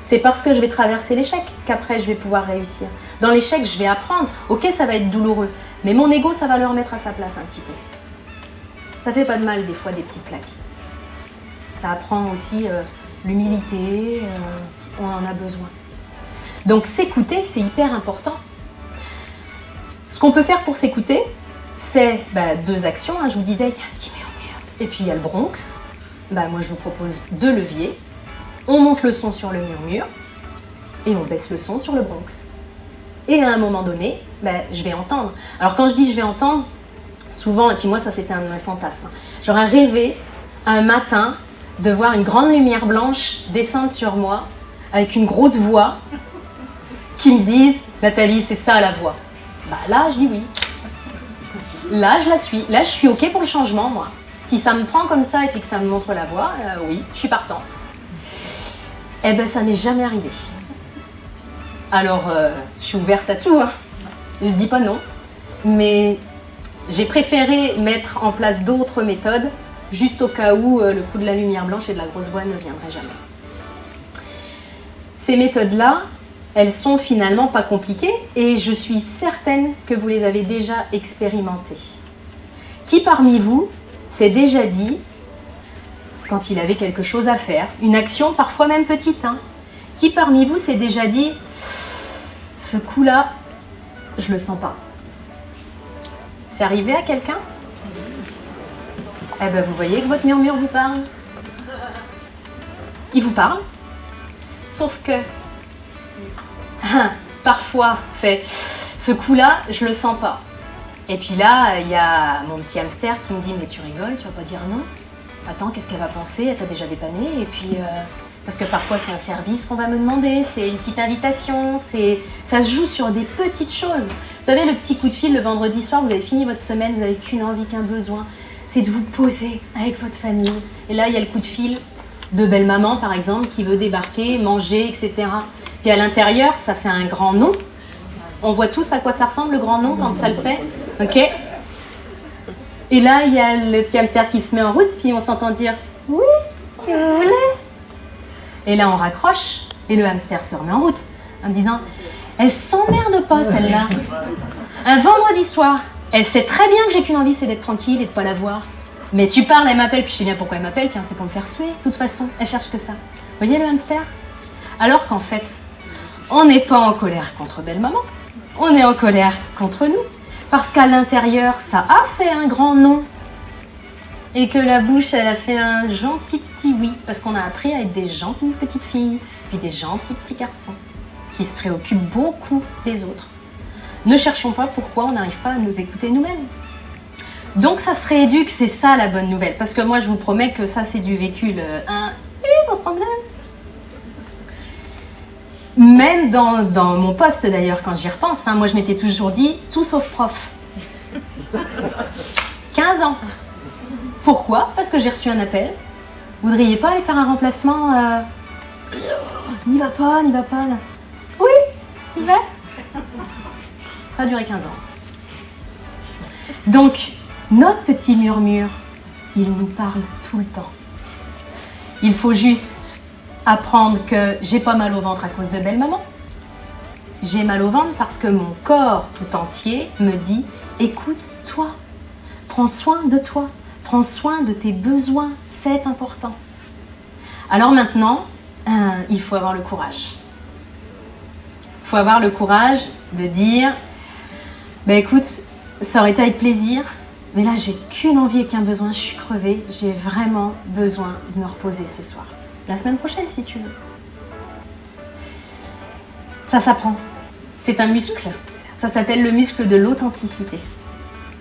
C'est parce que je vais traverser l'échec qu'après je vais pouvoir réussir. Dans l'échec, je vais apprendre. Ok, ça va être douloureux, mais mon ego, ça va le remettre à sa place un petit peu. Ça fait pas de mal des fois des petites claques. Ça apprend aussi l'humilité, on en a besoin. Donc s'écouter, c'est hyper important. Ce qu'on peut faire pour s'écouter, c'est deux actions. Je vous disais, il y a un petit murmure. Et puis il y a le Bronx. Moi, je vous propose 2 leviers. On monte le son sur le murmure et on baisse le son sur le Bronx. Et à un moment donné, je vais entendre. Alors quand je dis je vais entendre, souvent, et puis moi ça c'était un de mes fantasmes, j'aurais rêvé un matin de voir une grande lumière blanche descendre sur moi avec une grosse voix qui me dise « Nathalie, c'est ça la voix ». Là je dis oui. Là je la suis. Là je suis ok pour le changement moi. Si ça me prend comme ça et puis que ça me montre la voie, oui, je suis partante. Ça m'est jamais arrivé. Alors, je suis ouverte à tout, hein. Je dis pas non, mais j'ai préféré mettre en place d'autres méthodes, juste au cas où le coup de la lumière blanche et de la grosse voix ne viendrait jamais. Ces méthodes-là, elles sont finalement pas compliquées et je suis certaine que vous les avez déjà expérimentées. Qui parmi vous s'est déjà dit, quand il avait quelque chose à faire, une action parfois même petite, qui parmi vous s'est déjà dit « ce coup-là, je le sens pas ». C'est arrivé à quelqu'un? Vous voyez que votre murmure vous parle. Il vous parle, sauf que parfois c'est « ce coup-là, je le sens pas ». Et puis là, il y a mon petit hamster qui me dit « mais tu rigoles, tu vas pas dire non ? Attends, qu'est-ce qu'elle va penser? Elle t'a déjà dépanné et puis Parce que parfois c'est un service qu'on va me demander, c'est une petite invitation, ça se joue sur des petites choses. Vous savez, le petit coup de fil le vendredi soir, vous avez fini votre semaine, vous n'avez qu'une envie, qu'un besoin, c'est de vous poser avec votre famille. Et là, il y a le coup de fil de belle-maman, par exemple, qui veut débarquer, manger, etc. Puis à l'intérieur, ça fait un grand nom. On voit tous à quoi ça ressemble, le grand nom, quand ça le fait. Ok. Et là, il y a le petit hamster qui se met en route, puis on s'entend dire « Oui, vous voulez ?» Et là, on raccroche, et le hamster se remet en route, en disant « Elle s'emmerde pas, celle-là. Un vendredi soir, elle sait très bien que j'ai qu'une envie, c'est d'être tranquille et de pas la voir. Mais tu parles, elle m'appelle, puis je sais bien pourquoi elle m'appelle, tiens, c'est pour me faire suer, de toute façon, elle cherche que ça. » Vous voyez le hamster? Alors qu'en fait, on n'est pas en colère contre belle-maman, on est en colère contre nous. Parce qu'à l'intérieur, ça a fait un grand non. Et que la bouche, elle a fait un gentil petit oui. Parce qu'on a appris à être des gentilles petites filles, puis des gentils petits garçons, qui se préoccupent beaucoup des autres. Ne cherchons pas pourquoi on n'arrive pas à nous écouter nous-mêmes. Donc ça se rééduque, c'est ça la bonne nouvelle. Parce que moi, je vous promets que ça, c'est du vécu, pas de problème. Même dans mon poste d'ailleurs, quand j'y repense, moi je m'étais toujours dit tout sauf prof. 15 ans. Pourquoi? Parce que j'ai reçu un appel. Vous voudriez pas aller faire un remplacement N'y va pas, n'y va pas. Là. Oui, y va. Ça a duré 15 ans. Donc, notre petit murmure, il nous parle tout le temps. Il faut juste apprendre que j'ai pas mal au ventre à cause de belle-maman. J'ai mal au ventre parce que mon corps tout entier me dit « Écoute-toi, prends soin de toi, prends soin de tes besoins, c'est important. » Alors maintenant, il faut avoir le courage. Il faut avoir le courage de dire « Écoute, ça aurait été avec plaisir, mais là j'ai qu'une envie et qu'un besoin, je suis crevée, j'ai vraiment besoin de me reposer ce soir. » La semaine prochaine, si tu veux. Ça s'apprend. C'est un muscle. Ça s'appelle le muscle de l'authenticité.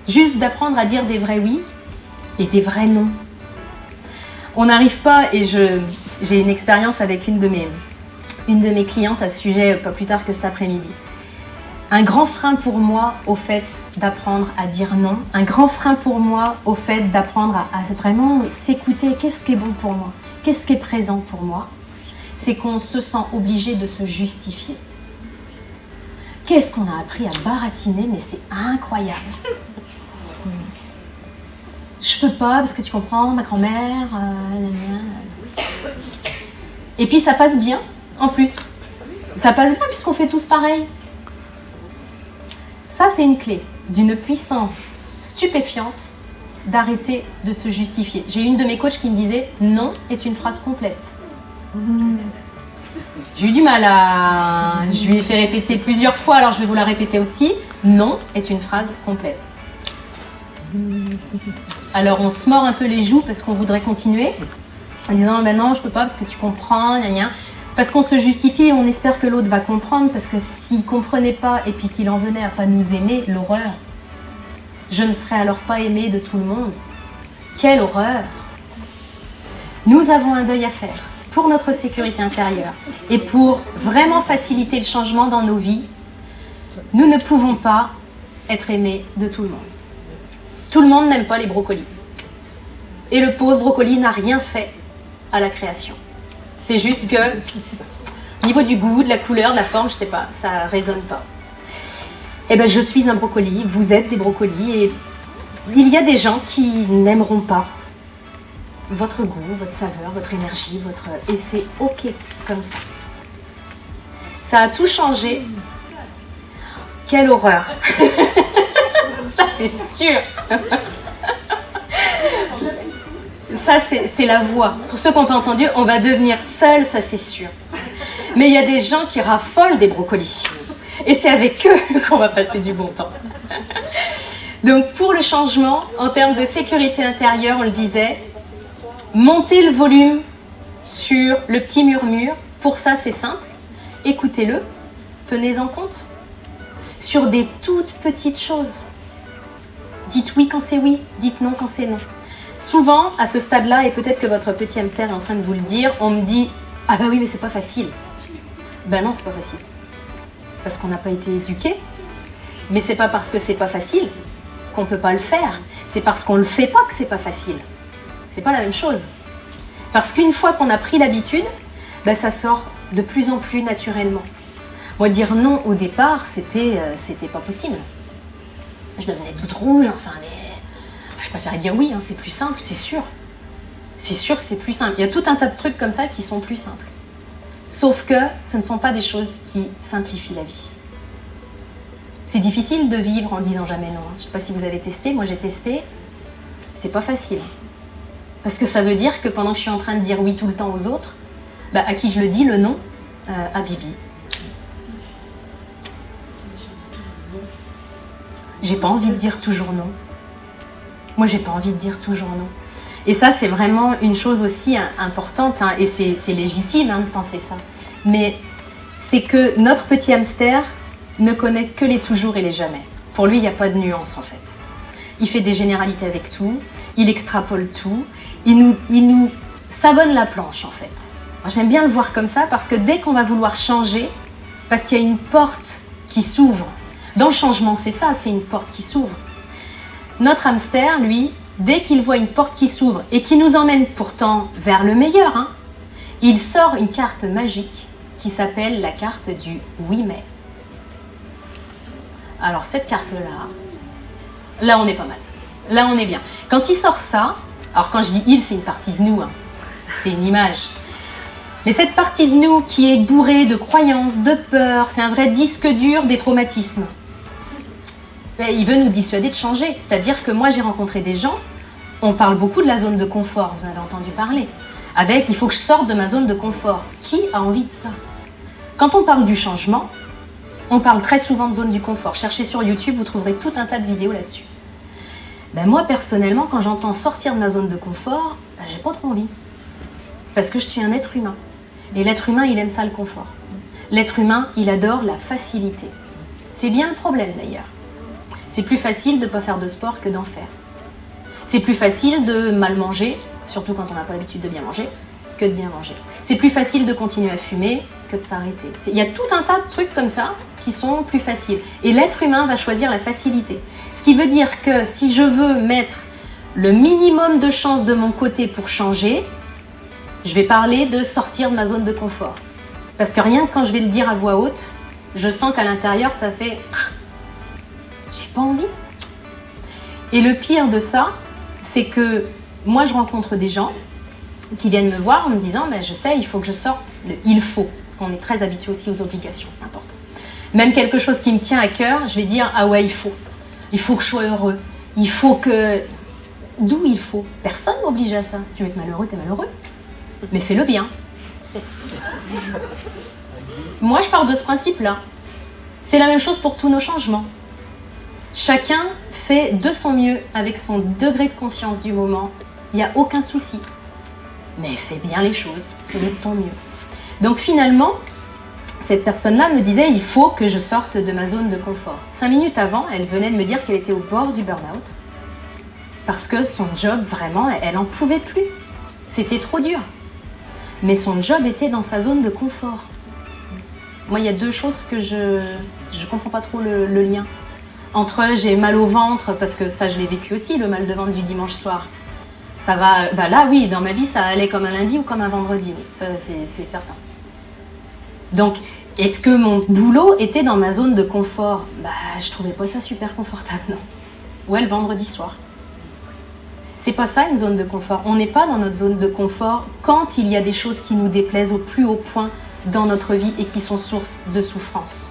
Juste d'apprendre à dire des vrais oui et des vrais non. On n'arrive pas, et j'ai une expérience avec une de mes clientes à ce sujet, pas plus tard que cet après-midi. Un grand frein pour moi au fait d'apprendre à dire non, un grand frein pour moi au fait d'apprendre à vraiment s'écouter, qu'est-ce qui est bon pour moi, qu'est-ce qui est présent pour moi, c'est qu'on se sent obligé de se justifier. Qu'est-ce qu'on a appris à baratiner, mais c'est incroyable. Je peux pas parce que tu comprends, ma grand-mère, Et puis ça passe bien, en plus. Ça passe bien puisqu'on fait tous pareil. Ça, c'est une clé d'une puissance stupéfiante d'arrêter de se justifier. J'ai une de mes coachs qui me disait « Non est une phrase complète ». J'ai eu du mal à... Je lui ai fait répéter plusieurs fois, alors je vais vous la répéter aussi. « Non est une phrase complète ». Alors on se mord un peu les joues parce qu'on voudrait continuer en disant « Non, je peux pas parce que tu comprends, gna gna ». Parce qu'on se justifie et on espère que l'autre va comprendre, parce que s'il ne comprenait pas et puis qu'il en venait à pas nous aimer, l'horreur. Je ne serais alors pas aimée de tout le monde. Quelle horreur! Nous avons un deuil à faire pour notre sécurité intérieure et pour vraiment faciliter le changement dans nos vies. Nous ne pouvons pas être aimés de tout le monde. Tout le monde n'aime pas les brocolis. Et le pauvre brocoli n'a rien fait à la création. C'est juste que, au niveau du goût, de la couleur, de la forme, je sais pas, ça résonne pas. Eh bien, je suis un brocoli, vous êtes des brocolis, et il y a des gens qui n'aimeront pas votre goût, votre saveur, votre énergie, et c'est ok comme ça. Ça a tout changé. Quelle horreur! Ça, c'est sûr! Ça, c'est la voix. Pour ceux qui n'ont pas entendu, on va devenir seul, ça c'est sûr. Mais il y a des gens qui raffolent des brocolis. Et c'est avec eux qu'on va passer du bon temps. Donc pour le changement, en termes de sécurité intérieure, on le disait, montez le volume sur le petit murmure. Pour ça, c'est simple. Écoutez-le, tenez-en compte. Sur des toutes petites choses. Dites oui quand c'est oui, dites non quand c'est non. Souvent, à ce stade-là, et peut-être que votre petit hamster est en train de vous le dire, on me dit « Ah bah oui, mais c'est pas facile. Ben non, c'est pas facile. Parce qu'on n'a pas été éduqué. Mais c'est pas parce que c'est pas facile qu'on peut pas le faire. C'est parce qu'on le fait pas que c'est pas facile. C'est pas la même chose. Parce qu'une fois qu'on a pris l'habitude, ben ça sort de plus en plus naturellement. Moi, dire non au départ, c'était pas possible. Je devenais toute rouge, enfin, je préférais dire oui, hein, c'est plus simple, c'est sûr. C'est sûr que c'est plus simple. Il y a tout un tas de trucs comme ça qui sont plus simples. Sauf que ce ne sont pas des choses qui simplifient la vie. C'est difficile de vivre en disant jamais non. Je ne sais pas si vous avez testé, moi j'ai testé. C'est pas facile. Parce que ça veut dire que pendant que je suis en train de dire oui tout le temps aux autres, bah, à qui je le dis, le non, à Bibi. J'ai pas envie de dire toujours non. Moi, j'ai pas envie de dire toujours non. Et ça, c'est vraiment une chose aussi importante, hein, et c'est légitime, hein, de penser ça. Mais c'est que notre petit hamster ne connaît que les toujours et les jamais. Pour lui, il n'y a pas de nuance, en fait. Il fait des généralités avec tout, il extrapole tout, il nous savonne la planche, en fait. J'aime bien le voir comme ça, parce que dès qu'on va vouloir changer, parce qu'il y a une porte qui s'ouvre, dans le changement, c'est ça, c'est une porte qui s'ouvre. Notre hamster, lui, dès qu'il voit une porte qui s'ouvre et qui nous emmène pourtant vers le meilleur, hein, il sort une carte magique qui s'appelle la carte du oui mais. Alors cette carte-là, là on est pas mal, là on est bien. Quand il sort ça, alors quand je dis il, c'est une partie de nous, hein, c'est une image. Mais cette partie de nous qui est bourrée de croyances, de peurs, c'est un vrai disque dur des traumatismes. Il veut nous dissuader de changer. C'est-à-dire que moi, j'ai rencontré des gens, on parle beaucoup de la zone de confort, vous en avez entendu parler. Avec, il faut que je sorte de ma zone de confort. Qui a envie de ça? Quand on parle du changement, on parle très souvent de zone du confort. Cherchez sur YouTube, vous trouverez tout un tas de vidéos là-dessus. Ben moi, personnellement, quand j'entends sortir de ma zone de confort, ben, j'ai pas trop envie. Parce que je suis un être humain. Et l'être humain, il aime ça, le confort. L'être humain, il adore la facilité. C'est bien le problème, d'ailleurs. C'est plus facile de ne pas faire de sport que d'en faire. C'est plus facile de mal manger, surtout quand on n'a pas l'habitude de bien manger, que de bien manger. C'est plus facile de continuer à fumer que de s'arrêter. Il y a tout un tas de trucs comme ça qui sont plus faciles. Et l'être humain va choisir la facilité. Ce qui veut dire que si je veux mettre le minimum de chance de mon côté pour changer, je vais parler de sortir de ma zone de confort. Parce que rien que quand je vais le dire à voix haute, je sens qu'à l'intérieur, ça fait... J'ai pas envie. Et le pire de ça, c'est que moi, je rencontre des gens qui viennent me voir en me disant « je sais, il faut que je sorte. » Le « il faut », parce qu'on est très habitué aussi aux obligations, c'est important. Même quelque chose qui me tient à cœur, je vais dire « ah ouais, il faut. Il faut que je sois heureux. Il faut que... » D'où il faut? Personne m'oblige à ça. Si tu veux être malheureux, t'es malheureux. Mais fais-le bien. Moi, je pars de ce principe-là. C'est la même chose pour tous nos changements. Chacun fait de son mieux avec son degré de conscience du moment. Il n'y a aucun souci. Mais fais bien les choses, fais-les de ton mieux. Donc finalement, cette personne-là me disait « il faut que je sorte de ma zone de confort ». 5 minutes avant, elle venait de me dire qu'elle était au bord du burn-out. Parce que son job, vraiment, elle n'en pouvait plus. C'était trop dur. Mais son job était dans sa zone de confort. Moi, il y a deux choses que je ne comprends pas trop le lien. Entre j'ai mal au ventre, parce que ça je l'ai vécu aussi, le mal de ventre du dimanche soir. Ça va, bah là oui, dans ma vie ça allait comme un lundi ou comme un vendredi, oui, ça c'est certain. Donc, est-ce que mon boulot était dans ma zone de confort? Bah, je trouvais pas ça super confortable, non. Ouais, le vendredi soir. C'est pas ça une zone de confort. On n'est pas dans notre zone de confort quand il y a des choses qui nous déplaisent au plus haut point dans notre vie et qui sont source de souffrance.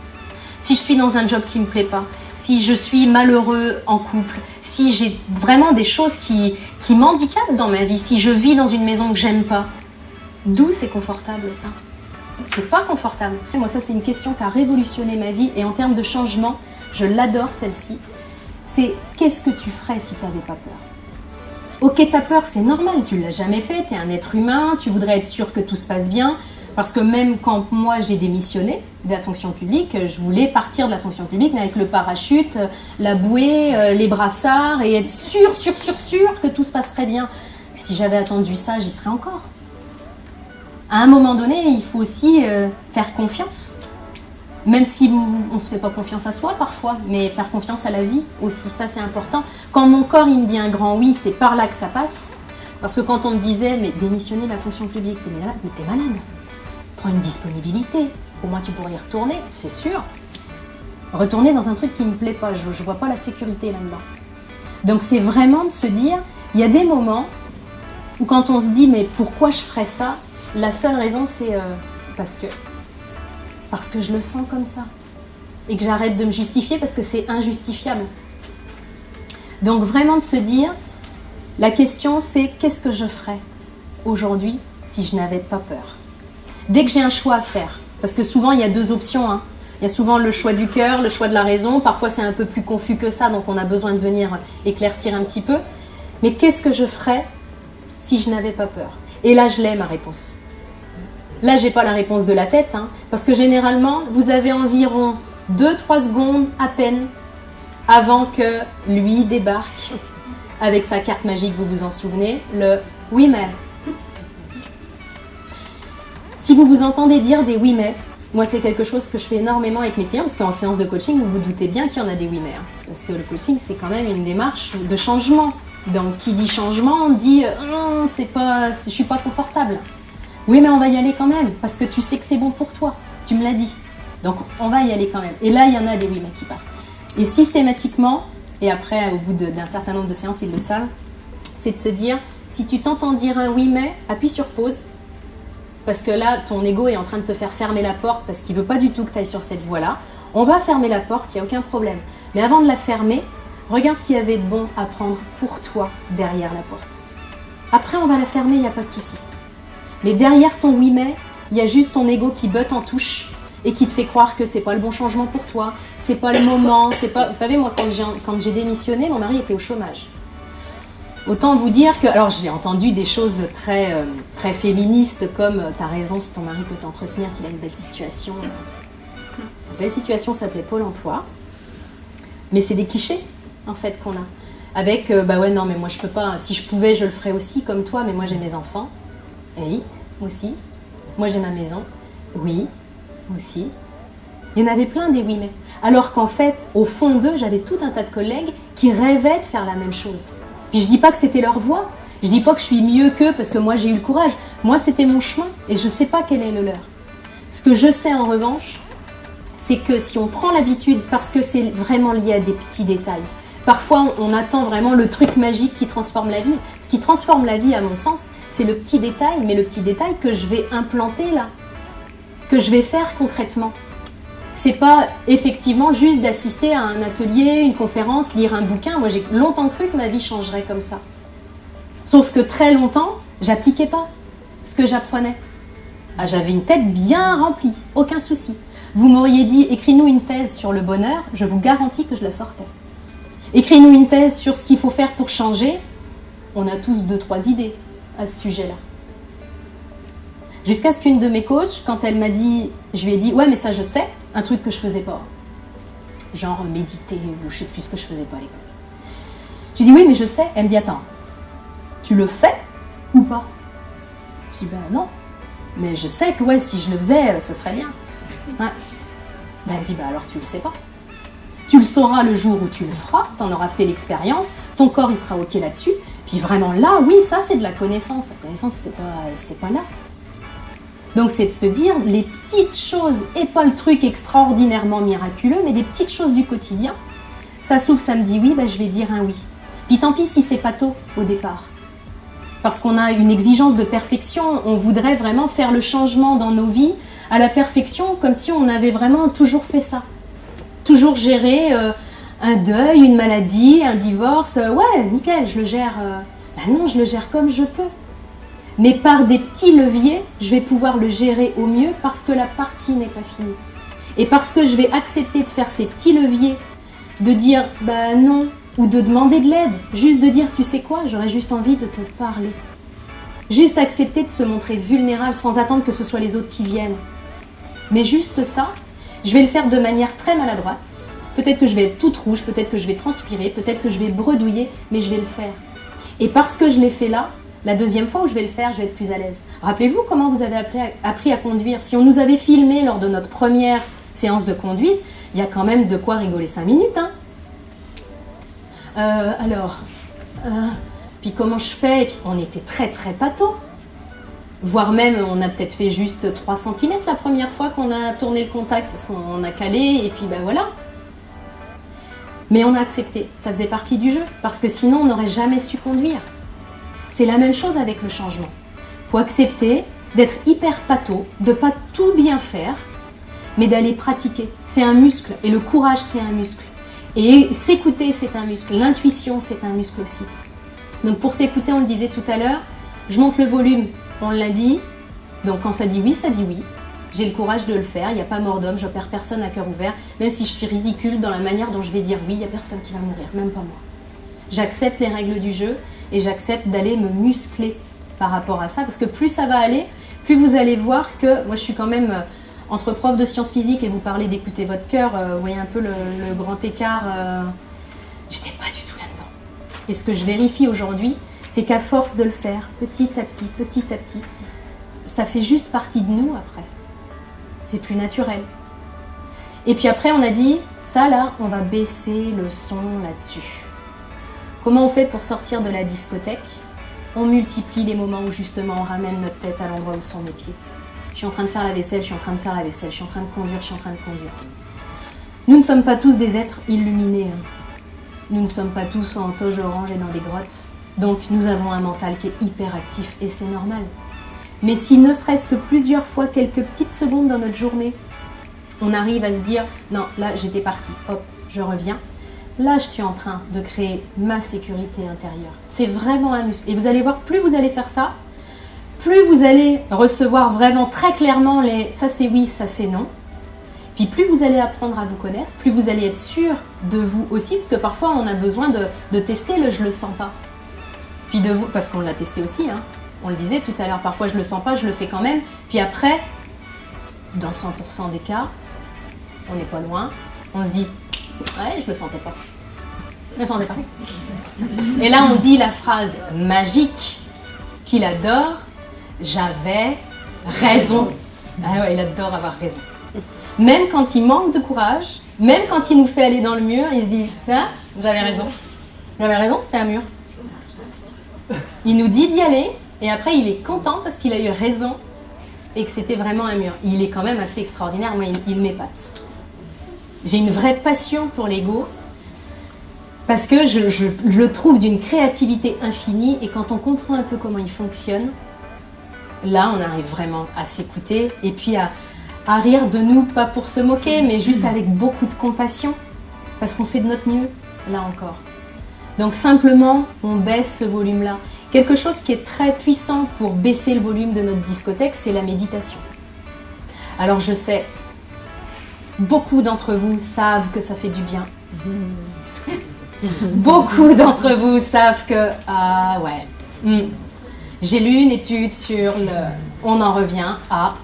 Si je suis dans un job qui me plaît pas, si je suis malheureux en couple, si j'ai vraiment des choses qui m'handicapent dans ma vie, si je vis dans une maison que j'aime pas, d'où c'est confortable ça? C'est pas confortable. Moi ça c'est une question qui a révolutionné ma vie et en termes de changement, je l'adore celle-ci. C'est qu'est-ce que tu ferais si tu n'avais pas peur? Ok, t'as peur, c'est normal, tu l'as jamais fait, t'es un être humain, tu voudrais être sûr que tout se passe bien. Parce que même quand moi j'ai démissionné de la fonction publique, je voulais partir de la fonction publique, mais avec le parachute, la bouée, les brassards, et être sûr que tout se passerait bien. Mais si j'avais attendu ça, j'y serais encore. À un moment donné, il faut aussi faire confiance. Même si on ne se fait pas confiance à soi parfois, mais faire confiance à la vie aussi, ça c'est important. Quand mon corps il me dit un grand oui, c'est par là que ça passe. Parce que quand on me disait, mais démissionner de la fonction publique, t'es malade. Prends une disponibilité, au moins tu pourrais y retourner, c'est sûr. Retourner dans un truc qui ne me plaît pas, je ne vois pas la sécurité là-dedans. Donc c'est vraiment de se dire, il y a des moments où quand on se dit, mais pourquoi je ferais ça? La seule raison c'est parce que je le sens comme ça. Et que j'arrête de me justifier parce que c'est injustifiable. Donc vraiment de se dire, la question c'est qu'est-ce que je ferais aujourd'hui si je n'avais pas peur? Dès que j'ai un choix à faire, parce que souvent il y a deux options, hein. Il y a souvent le choix du cœur, le choix de la raison, parfois c'est un peu plus confus que ça, donc on a besoin de venir éclaircir un petit peu. Mais qu'est-ce que je ferais si je n'avais pas peur? Et là je l'ai ma réponse. Là, j'ai pas la réponse de la tête, hein, parce que généralement, vous avez environ 2-3 secondes à peine avant que lui débarque avec sa carte magique, vous vous en souvenez, le « oui mais ». Si vous vous entendez dire des « oui mais », moi c'est quelque chose que je fais énormément avec mes clients, parce qu'en séance de coaching, vous vous doutez bien qu'il y en a des « oui mais hein, ». Parce que le coaching, c'est quand même une démarche de changement. Donc, qui dit changement, on dit « je suis pas confortable ». Oui, mais on va y aller quand même, parce que tu sais que c'est bon pour toi. Tu me l'as dit. Donc, on va y aller quand même. Et là, il y en a des oui, mais qui partent. Et systématiquement, et après, au bout d'un certain nombre de séances, ils le savent, c'est de se dire, si tu t'entends dire un oui, mais, appuie sur pause, parce que là, ton ego est en train de te faire fermer la porte, parce qu'il ne veut pas du tout que tu ailles sur cette voie-là. On va fermer la porte, il n'y a aucun problème. Mais avant de la fermer, regarde ce qu'il y avait de bon à prendre pour toi derrière la porte. Après, on va la fermer, il n'y a pas de souci. Mais derrière ton oui mais, il y a juste ton ego qui botte en touche et qui te fait croire que c'est pas le bon changement pour toi, c'est pas le moment, c'est pas... Vous savez, moi, quand j'ai démissionné, mon mari était au chômage. Autant vous dire que... Alors, j'ai entendu des choses très, très féministes comme « T'as raison, si ton mari peut t'entretenir, qu'il a une belle situation. » Une belle situation, ça s'appelait Pôle emploi. Mais c'est des clichés, en fait, qu'on a. Avec, bah ouais, non, mais moi, je peux pas... Si je pouvais, je le ferais aussi comme toi, mais moi, j'ai mes enfants. Oui, aussi. Moi, j'ai ma maison. Oui, aussi. Il y en avait plein des oui, mais. Alors qu'en fait, au fond d'eux, j'avais tout un tas de collègues qui rêvaient de faire la même chose. Puis je dis pas que c'était leur voie. Je dis pas que je suis mieux qu'eux parce que moi, j'ai eu le courage. Moi, c'était mon chemin et je sais pas quel est le leur. Ce que je sais en revanche, c'est que si on prend l'habitude, parce que c'est vraiment lié à des petits détails, parfois on attend vraiment le truc magique qui transforme la vie. Ce qui transforme la vie, à mon sens, c'est le petit détail, mais le petit détail que je vais implanter là, que je vais faire concrètement. C'est pas effectivement juste d'assister à un atelier, une conférence, lire un bouquin. Moi, j'ai longtemps cru que ma vie changerait comme ça. Sauf que très longtemps, j'appliquais pas ce que j'apprenais. Ah, j'avais une tête bien remplie, aucun souci. Vous m'auriez dit, écris-nous une thèse sur le bonheur, je vous garantis que je la sortais. Écris-nous une thèse sur ce qu'il faut faire pour changer, on a tous 2-3 idées à ce sujet-là. Jusqu'à ce qu'une de mes coachs, quand elle m'a dit, je lui ai dit, ouais mais ça je sais, un truc que je faisais pas. Genre méditer, ou je sais plus ce que je faisais pas à l'époque. Je lui ai dit, oui mais je sais. Elle me dit, attends, tu le fais ou pas? Je dis, ben non, mais je sais que ouais, si je le faisais, ce serait bien. Ouais. Ben, elle me dit, ben alors tu le sais pas. Tu le sauras le jour où tu le feras, tu en auras fait l'expérience, ton corps il sera ok là-dessus. Puis vraiment là, oui, ça c'est de la connaissance. La connaissance, c'est pas là. Donc c'est de se dire les petites choses, et pas le truc extraordinairement miraculeux, mais des petites choses du quotidien. Ça s'ouvre, ça me dit oui, ben je vais dire un oui. Puis tant pis si c'est pas tôt au départ. Parce qu'on a une exigence de perfection, on voudrait vraiment faire le changement dans nos vies à la perfection, comme si on avait vraiment toujours fait ça. Toujours gérer un deuil, une maladie, un divorce. Ouais, nickel, je le gère. Ben non, je le gère comme je peux. Mais par des petits leviers, je vais pouvoir le gérer au mieux parce que la partie n'est pas finie. Et parce que je vais accepter de faire ces petits leviers, de dire bah non, ou de demander de l'aide, juste de dire tu sais quoi, j'aurais juste envie de te parler. Juste accepter de se montrer vulnérable sans attendre que ce soit les autres qui viennent. Mais juste ça, je vais le faire de manière très maladroite. Peut-être que je vais être toute rouge, peut-être que je vais transpirer, peut-être que je vais bredouiller, mais je vais le faire. Et parce que je l'ai fait là, La deuxième fois où je vais le faire, je vais être plus à l'aise. Rappelez-vous comment vous avez appris à conduire. Si on nous avait filmé lors de notre première séance de conduite, il y a quand même de quoi rigoler 5 minutes. Hein. Puis comment je fais? Et puis on était très très pâteau. Voire même, on a peut-être fait juste 3 cm la première fois qu'on a tourné le contact, parce qu'on a calé, et puis ben voilà. Mais on a accepté, ça faisait partie du jeu, parce que sinon on n'aurait jamais su conduire. C'est la même chose avec le changement. Il faut accepter d'être hyper pâteau, de ne pas tout bien faire, mais d'aller pratiquer. C'est un muscle, et le courage, c'est un muscle. Et s'écouter, c'est un muscle. L'intuition, c'est un muscle aussi. Donc pour s'écouter, on le disait tout à l'heure, je monte le volume, on l'a dit. Donc quand ça dit oui, ça dit oui. J'ai le courage de le faire, il n'y a pas mort d'homme, je perds personne à cœur ouvert. Même si je suis ridicule dans la manière dont je vais dire oui, il n'y a personne qui va mourir, même pas moi. J'accepte les règles du jeu et j'accepte d'aller me muscler par rapport à ça. Parce que plus ça va aller, plus vous allez voir que, moi je suis quand même entre prof de sciences physiques et vous parlez d'écouter votre cœur, vous voyez un peu le grand écart, j'étais pas du tout là-dedans. Et ce que je vérifie aujourd'hui, c'est qu'à force de le faire, petit à petit, ça fait juste partie de nous après. C'est plus naturel. Et puis après, on a dit, ça là, on va baisser le son là-dessus. Comment on fait pour sortir de la discothèque? On multiplie les moments où justement on ramène notre tête à l'endroit où sont mes pieds. Je suis en train de faire la vaisselle, je suis en train de faire la vaisselle, je suis en train de conduire, je suis en train de conduire. Nous ne sommes pas tous des êtres illuminés. Nous ne sommes pas tous en toge orange et dans des grottes. Donc nous avons un mental qui est hyper actif et c'est normal. Mais si ne serait-ce que plusieurs fois, quelques petites secondes dans notre journée, on arrive à se dire « Non, là j'étais partie, hop, je reviens ». Là, je suis en train de créer ma sécurité intérieure. C'est vraiment un muscle. Et vous allez voir, plus vous allez faire ça, plus vous allez recevoir vraiment très clairement les « ça c'est oui, ça c'est non ». Puis plus vous allez apprendre à vous connaître, plus vous allez être sûr de vous aussi, parce que parfois on a besoin de tester le « je le sens pas ». Puis de vous, parce qu'on l'a testé aussi, hein. On le disait tout à l'heure, parfois je le sens pas, je le fais quand même. Puis après, dans 100% des cas, on n'est pas loin, on se dit ouais, je le sentais pas. Je le sentais pas. Et là, on dit la phrase magique qu'il adore, j'avais raison. Ah ouais, il adore avoir raison. Même quand il manque de courage, même quand il nous fait aller dans le mur, il se dit ah, vous avez raison. J'avais raison, c'était un mur. Il nous dit d'y aller. Et après, il est content parce qu'il a eu raison et que c'était vraiment un mur. Il est quand même assez extraordinaire, moi, il m'épate. J'ai une vraie passion pour l'ego parce que je le trouve d'une créativité infinie et quand on comprend un peu comment il fonctionne, là, on arrive vraiment à s'écouter et puis à rire de nous, pas pour se moquer, mais juste avec beaucoup de compassion parce qu'on fait de notre mieux, là encore. Donc simplement, on baisse ce volume-là. Quelque chose qui est très puissant pour baisser le volume de notre discothèque, c'est la méditation. Alors je sais, beaucoup d'entre vous savent que ça fait du bien. Beaucoup d'entre vous savent que, ah ouais, j'ai lu une étude sur on en revient à,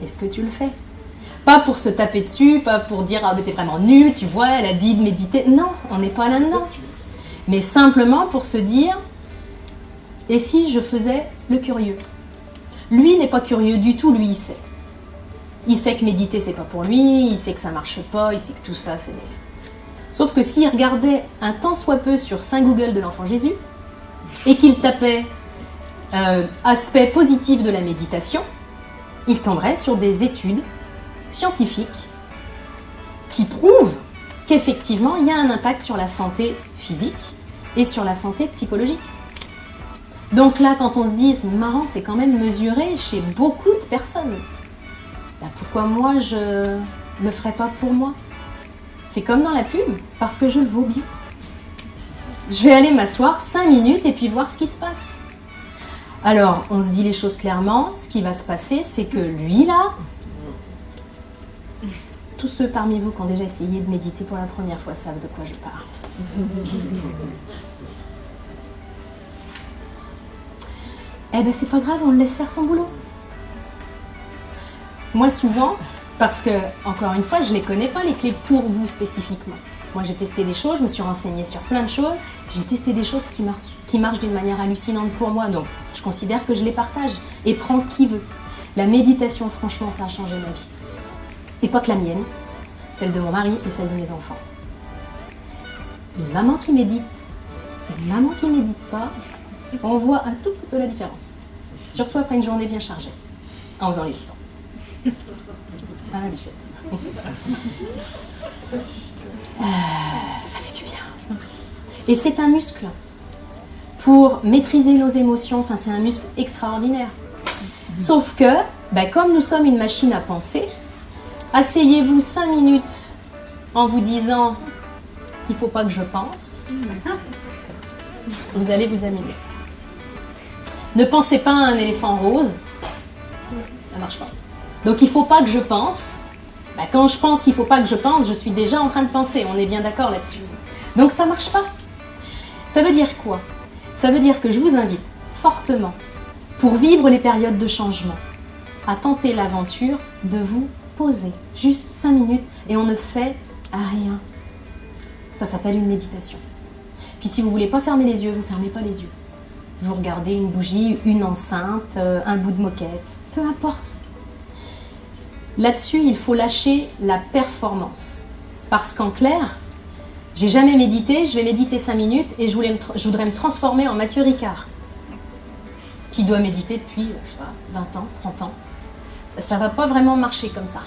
est-ce que tu le fais? Pas pour se taper dessus, pas pour dire, ah mais t'es vraiment nul, tu vois, elle a dit de méditer. Non, on n'est pas là-dedans. Mais simplement pour se dire, et si je faisais le curieux? Lui n'est pas curieux du tout, lui il sait. Il sait que méditer c'est pas pour lui, il sait que ça marche pas, il sait que tout ça c'est... Sauf que s'il regardait un tant soit peu sur Saint Google de l'Enfant Jésus, et qu'il tapait aspect positif de la méditation, il tomberait sur des études scientifiques qui prouvent qu'effectivement il y a un impact sur la santé physique et sur la santé psychologique. Donc là, quand on se dit, c'est marrant, c'est quand même mesuré chez beaucoup de personnes. Ben pourquoi moi, je ne le ferais pas pour moi? C'est comme dans la pub, parce que je le vaux bien. Je vais aller m'asseoir 5 minutes et puis voir ce qui se passe. Alors, on se dit les choses clairement. Ce qui va se passer, c'est que lui, là, tous ceux parmi vous qui ont déjà essayé de méditer pour la première fois savent de quoi je parle. Eh ben c'est pas grave, on le laisse faire son boulot. Moi souvent, parce que, encore une fois, je les connais pas les clés pour vous spécifiquement. Moi, j'ai testé des choses, je me suis renseignée sur plein de choses. J'ai testé des choses qui marchent d'une manière hallucinante pour moi. Donc, je considère que je les partage et prends qui veut. La méditation, franchement, ça a changé ma vie. Et pas que la mienne, celle de mon mari et celle de mes enfants. Une maman qui médite et une maman qui ne médite pas, on voit un tout petit peu la différence. Surtout après une journée bien chargée, en faisant les leçons. Ah, la bichette. Ça fait du bien. Et c'est un muscle. Pour maîtriser nos émotions, enfin, c'est un muscle extraordinaire. Sauf que, comme nous sommes une machine à penser, asseyez-vous 5 minutes en vous disant « il ne faut pas que je pense », vous allez vous amuser. Ne pensez pas à un éléphant rose, ça ne marche pas. Donc il ne faut pas que je pense. Quand je pense qu'il ne faut pas que je pense, je suis déjà en train de penser, on est bien d'accord là-dessus. Donc ça ne marche pas. Ça veut dire quoi? Ça veut dire que je vous invite fortement, pour vivre les périodes de changement, à tenter l'aventure de vous poser juste 5 minutes et on ne fait rien. Ça s'appelle une méditation. Puis si vous ne voulez pas fermer les yeux, vous ne fermez pas les yeux. Vous regardez une bougie, une enceinte, un bout de moquette, peu importe. Là-dessus, il faut lâcher la performance. Parce qu'en clair, j'ai jamais médité, je vais méditer 5 minutes et je voudrais me transformer en Mathieu Ricard, qui doit méditer depuis, je sais pas, 20 ans, 30 ans. Ça va pas vraiment marcher comme ça.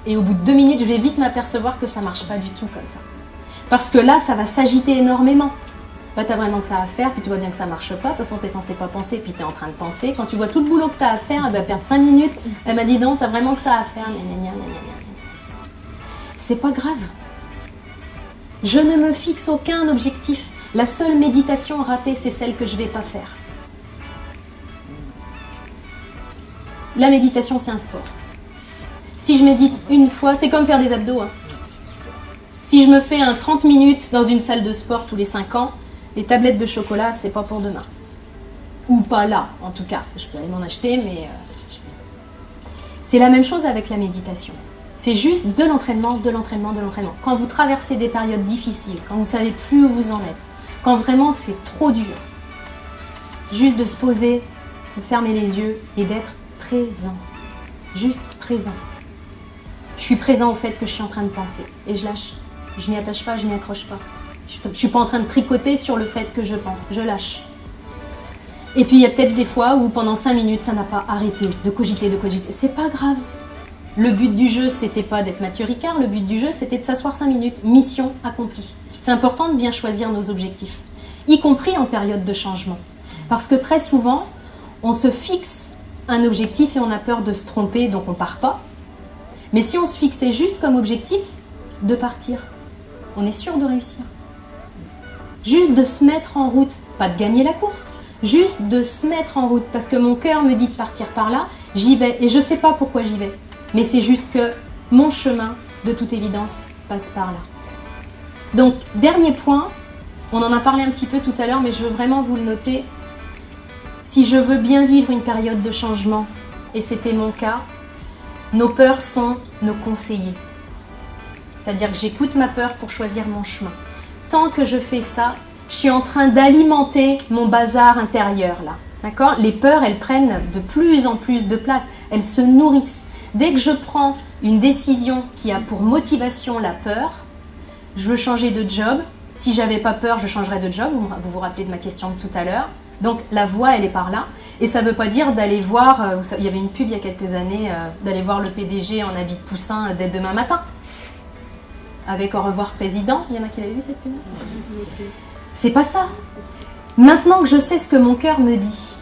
Et au bout de 2 minutes, je vais vite m'apercevoir que ça marche pas du tout comme ça. Parce que là, ça va s'agiter énormément. Tu as vraiment que ça à faire, puis tu vois bien que ça marche pas. De toute façon, tu es censé pas penser, puis tu es en train de penser. Quand tu vois tout le boulot que tu as à faire, elle va perdre 5 minutes. Elle m'a dit non, tu as vraiment que ça à faire. C'est pas grave. Je ne me fixe aucun objectif. La seule méditation ratée, c'est celle que je ne vais pas faire. La méditation, c'est un sport. Si je médite une fois, c'est comme faire des abdos. Si je me fais un 30 minutes dans une salle de sport tous les 5 ans, les tablettes de chocolat, c'est pas pour demain. Ou pas là, en tout cas. Je peux aller m'en acheter, mais... C'est la même chose avec la méditation. C'est juste de l'entraînement, de l'entraînement, de l'entraînement. Quand vous traversez des périodes difficiles, quand vous ne savez plus où vous en êtes, quand vraiment c'est trop dur, juste de se poser, de fermer les yeux et d'être présent. Juste présent. Je suis présent au fait que je suis en train de penser et je lâche. Je m'y attache pas, je m'y accroche pas. Je ne suis pas en train de tricoter sur le fait que je pense, je lâche. Et puis il y a peut-être des fois où pendant 5 minutes, ça n'a pas arrêté de cogiter, de cogiter. C'est pas grave. Le but du jeu, c'était pas d'être Mathieu Ricard, le but du jeu, c'était de s'asseoir 5 minutes. Mission accomplie. C'est important de bien choisir nos objectifs, y compris en période de changement. Parce que très souvent, on se fixe un objectif et on a peur de se tromper, donc on part pas. Mais si on se fixait juste comme objectif de partir, on est sûr de réussir. Juste de se mettre en route, pas de gagner la course, juste de se mettre en route, parce que mon cœur me dit de partir par là, j'y vais, et je ne sais pas pourquoi j'y vais, mais c'est juste que mon chemin, de toute évidence, passe par là. Donc, dernier point, on en a parlé un petit peu tout à l'heure, mais je veux vraiment vous le noter, si je veux bien vivre une période de changement, et c'était mon cas, nos peurs sont nos conseillers. C'est-à-dire que j'écoute ma peur pour choisir mon chemin. Tant que je fais ça, je suis en train d'alimenter mon bazar intérieur là. D'accord ? Les peurs, elles prennent de plus en plus de place. Elles se nourrissent. Dès que je prends une décision qui a pour motivation la peur, je veux changer de job. Si j'avais pas peur, je changerais de job. Vous vous rappelez de ma question de tout à l'heure. Donc la voie, elle est par là. Et ça ne veut pas dire d'aller voir, il y avait une pub il y a quelques années, d'aller voir le PDG en habit de poussin dès demain matin. Avec au revoir président, il y en a qui l'avaient vu cette pub? C'est pas ça. Maintenant que je sais ce que mon cœur me dit,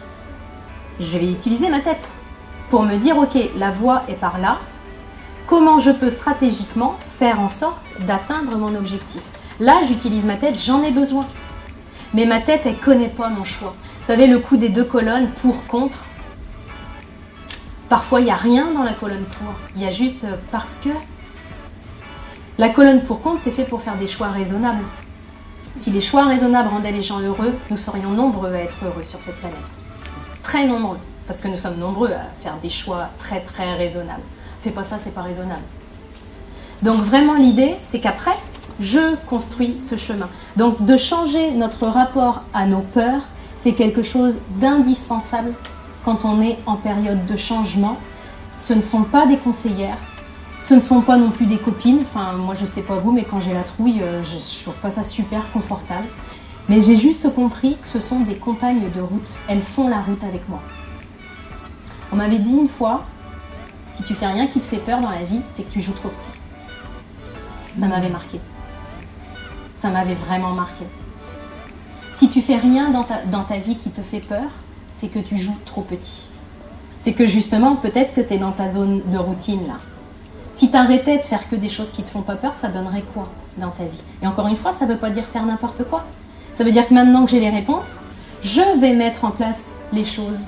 je vais utiliser ma tête pour me dire, ok, la voie est par là, comment je peux stratégiquement faire en sorte d'atteindre mon objectif. Là, j'utilise ma tête, j'en ai besoin. Mais ma tête, elle ne connaît pas mon choix. Vous savez, le coup des 2 colonnes, pour, contre. Parfois, il n'y a rien dans la colonne pour. Il y a juste parce que. La colonne pour contre, c'est fait pour faire des choix raisonnables. Si les choix raisonnables rendaient les gens heureux, nous serions nombreux à être heureux sur cette planète. Très nombreux. Parce que nous sommes nombreux à faire des choix très très raisonnables. Fais pas ça, c'est pas raisonnable. Donc vraiment l'idée, c'est qu'après, je construis ce chemin. Donc de changer notre rapport à nos peurs, c'est quelque chose d'indispensable quand on est en période de changement. Ce ne sont pas des conseillères, ce ne sont pas non plus des copines. Enfin, moi je sais pas vous, mais quand j'ai la trouille, je trouve pas ça super confortable. Mais j'ai juste compris que ce sont des compagnes de route. Elles font la route avec moi. On m'avait dit une fois, si tu fais rien qui te fait peur dans la vie, c'est que tu joues trop petit. Ça m'avait marqué. Ça m'avait vraiment marqué. Si tu fais rien dans ta vie qui te fait peur, c'est que tu joues trop petit. C'est que justement, peut-être que tu es dans ta zone de routine là. Si tu arrêtais de faire que des choses qui te font pas peur, ça donnerait quoi dans ta vie? Et encore une fois, ça ne veut pas dire faire n'importe quoi. Ça veut dire que maintenant que j'ai les réponses, je vais mettre en place les choses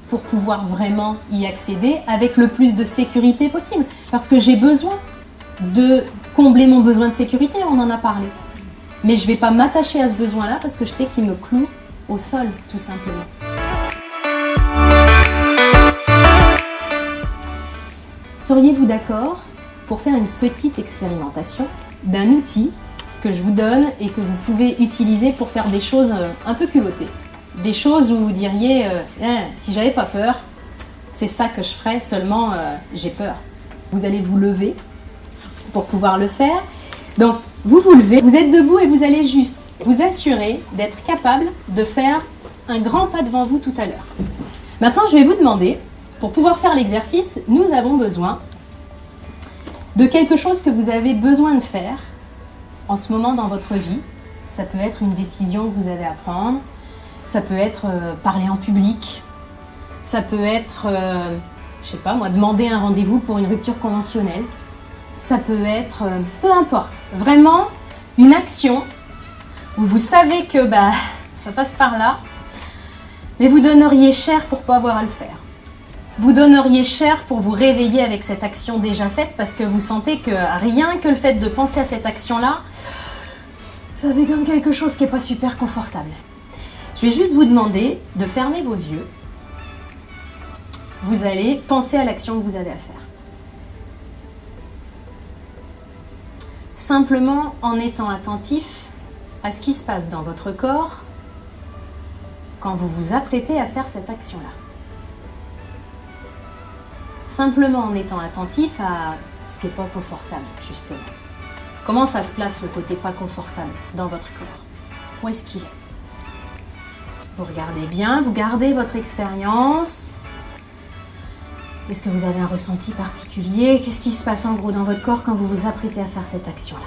pour pouvoir vraiment y accéder avec le plus de sécurité possible. Parce que j'ai besoin de combler mon besoin de sécurité, on en a parlé. Mais je ne vais pas m'attacher à ce besoin-là parce que je sais qu'il me cloue au sol, tout simplement. Seriez-vous d'accord pour faire une petite expérimentation d'un outil que je vous donne et que vous pouvez utiliser pour faire des choses un peu culottées? Des choses où vous diriez, si j'avais pas peur, c'est ça que je ferais, seulement j'ai peur. Vous allez vous lever pour pouvoir le faire. Donc, vous vous levez, vous êtes debout et vous allez juste vous assurer d'être capable de faire un grand pas devant vous tout à l'heure. Maintenant, je vais vous demander, pour pouvoir faire l'exercice, nous avons besoin de quelque chose que vous avez besoin de faire en ce moment dans votre vie. Ça peut être une décision que vous avez à prendre, ça peut être parler en public, ça peut être, je sais pas moi, demander un rendez-vous pour une rupture conventionnelle, ça peut être, peu importe, vraiment une action où vous savez que ça passe par là, mais vous donneriez cher pour pas avoir à le faire. Vous donneriez cher pour vous réveiller avec cette action déjà faite parce que vous sentez que rien que le fait de penser à cette action-là, ça fait comme quelque chose qui n'est pas super confortable. Je vais juste vous demander de fermer vos yeux. Vous allez penser à l'action que vous avez à faire. Simplement en étant attentif à ce qui se passe dans votre corps quand vous vous apprêtez à faire cette action-là. Simplement en étant attentif à ce qui n'est pas confortable, justement. Comment ça se place le côté pas confortable dans votre corps? Où est-ce qu'il est? Vous regardez bien, vous gardez votre expérience. Est-ce que vous avez un ressenti particulier? Qu'est-ce qui se passe en gros dans votre corps quand vous vous apprêtez à faire cette action-là?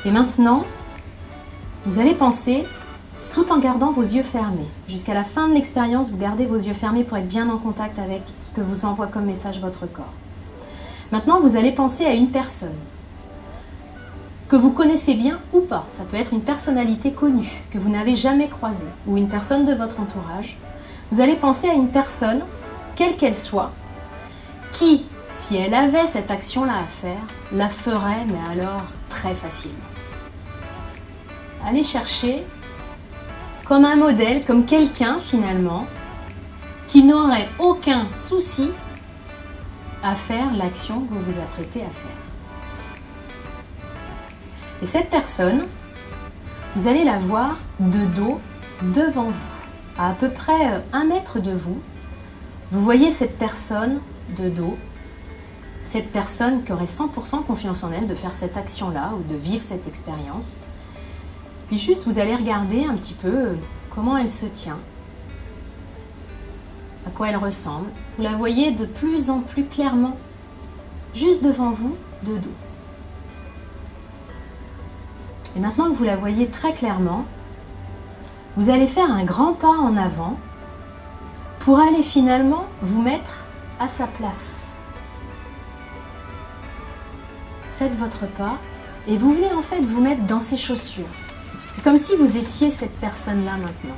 Et maintenant, vous allez penser tout en gardant vos yeux fermés. Jusqu'à la fin de l'expérience, vous gardez vos yeux fermés pour être bien en contact avec ce que vous envoie comme message votre corps. Maintenant, vous allez penser à une personne que vous connaissez bien ou pas. Ça peut être une personnalité connue que vous n'avez jamais croisée ou une personne de votre entourage. Vous allez penser à une personne, quelle qu'elle soit, qui, si elle avait cette action-là à faire, la ferait, mais alors très facilement. Allez chercher comme un modèle, comme quelqu'un finalement, qui n'aurait aucun souci à faire l'action que vous vous apprêtez à faire. Et cette personne, vous allez la voir de dos devant vous, à peu près 1 mètre de vous. Vous voyez cette personne de dos, cette personne qui aurait 100% confiance en elle de faire cette action-là ou de vivre cette expérience. Puis juste, vous allez regarder un petit peu comment elle se tient, à quoi elle ressemble. Vous la voyez de plus en plus clairement, juste devant vous, de dos. Et maintenant que vous la voyez très clairement, vous allez faire un grand pas en avant pour aller finalement vous mettre à sa place. Faites votre pas et vous venez en fait vous mettre dans ses chaussures. C'est comme si vous étiez cette personne-là maintenant.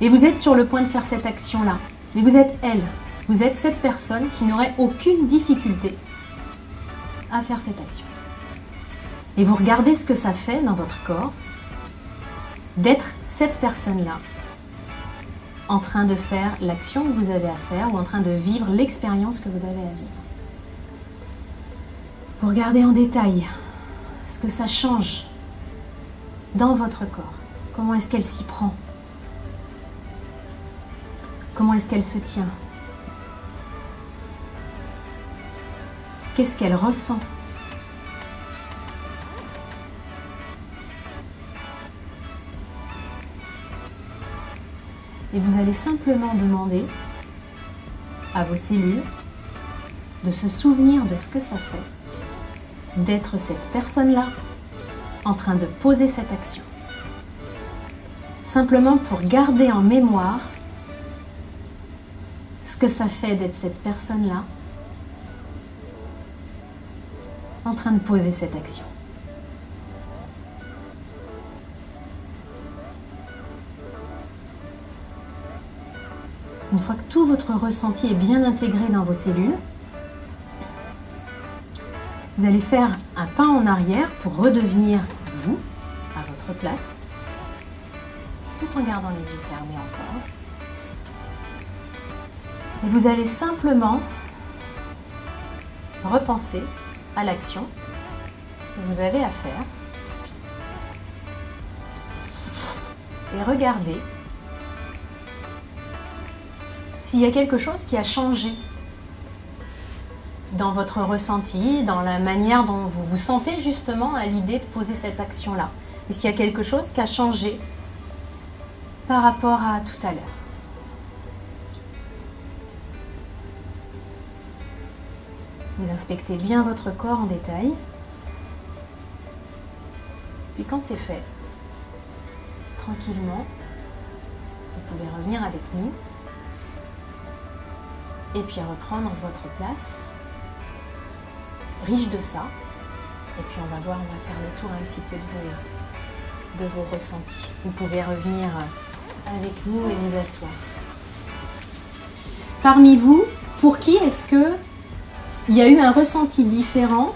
Et vous êtes sur le point de faire cette action-là. Mais vous êtes elle. Vous êtes cette personne qui n'aurait aucune difficulté à faire cette action. Et vous regardez ce que ça fait dans votre corps d'être cette personne-là en train de faire l'action que vous avez à faire ou en train de vivre l'expérience que vous avez à vivre. Vous regardez en détail ce que ça change dans votre corps. Comment est-ce qu'elle s'y prend? Comment est-ce qu'elle se tient? Qu'est-ce qu'elle ressent? Et vous allez simplement demander à vos cellules de se souvenir de ce que ça fait d'être cette personne-là en train de poser cette action. Simplement pour garder en mémoire ce que ça fait d'être cette personne-là en train de poser cette action. Une fois que tout votre ressenti est bien intégré dans vos cellules, vous allez faire un pas en arrière pour redevenir vous, à votre place, tout en gardant les yeux fermés encore. Et vous allez simplement repenser à l'action que vous avez à faire et regarder s'il y a quelque chose qui a changé dans votre ressenti, dans la manière dont vous vous sentez justement à l'idée de poser cette action-là. Est-ce qu'il y a quelque chose qui a changé par rapport à tout à l'heure? Vous inspectez bien votre corps en détail. Puis quand c'est fait, tranquillement, vous pouvez revenir avec nous et puis reprendre votre place, riche de ça. Et puis on va voir, on va faire le tour un petit peu de vos ressentis. Vous pouvez revenir avec nous et vous asseoir. Parmi vous, pour qui est-ce que il y a eu un ressenti différent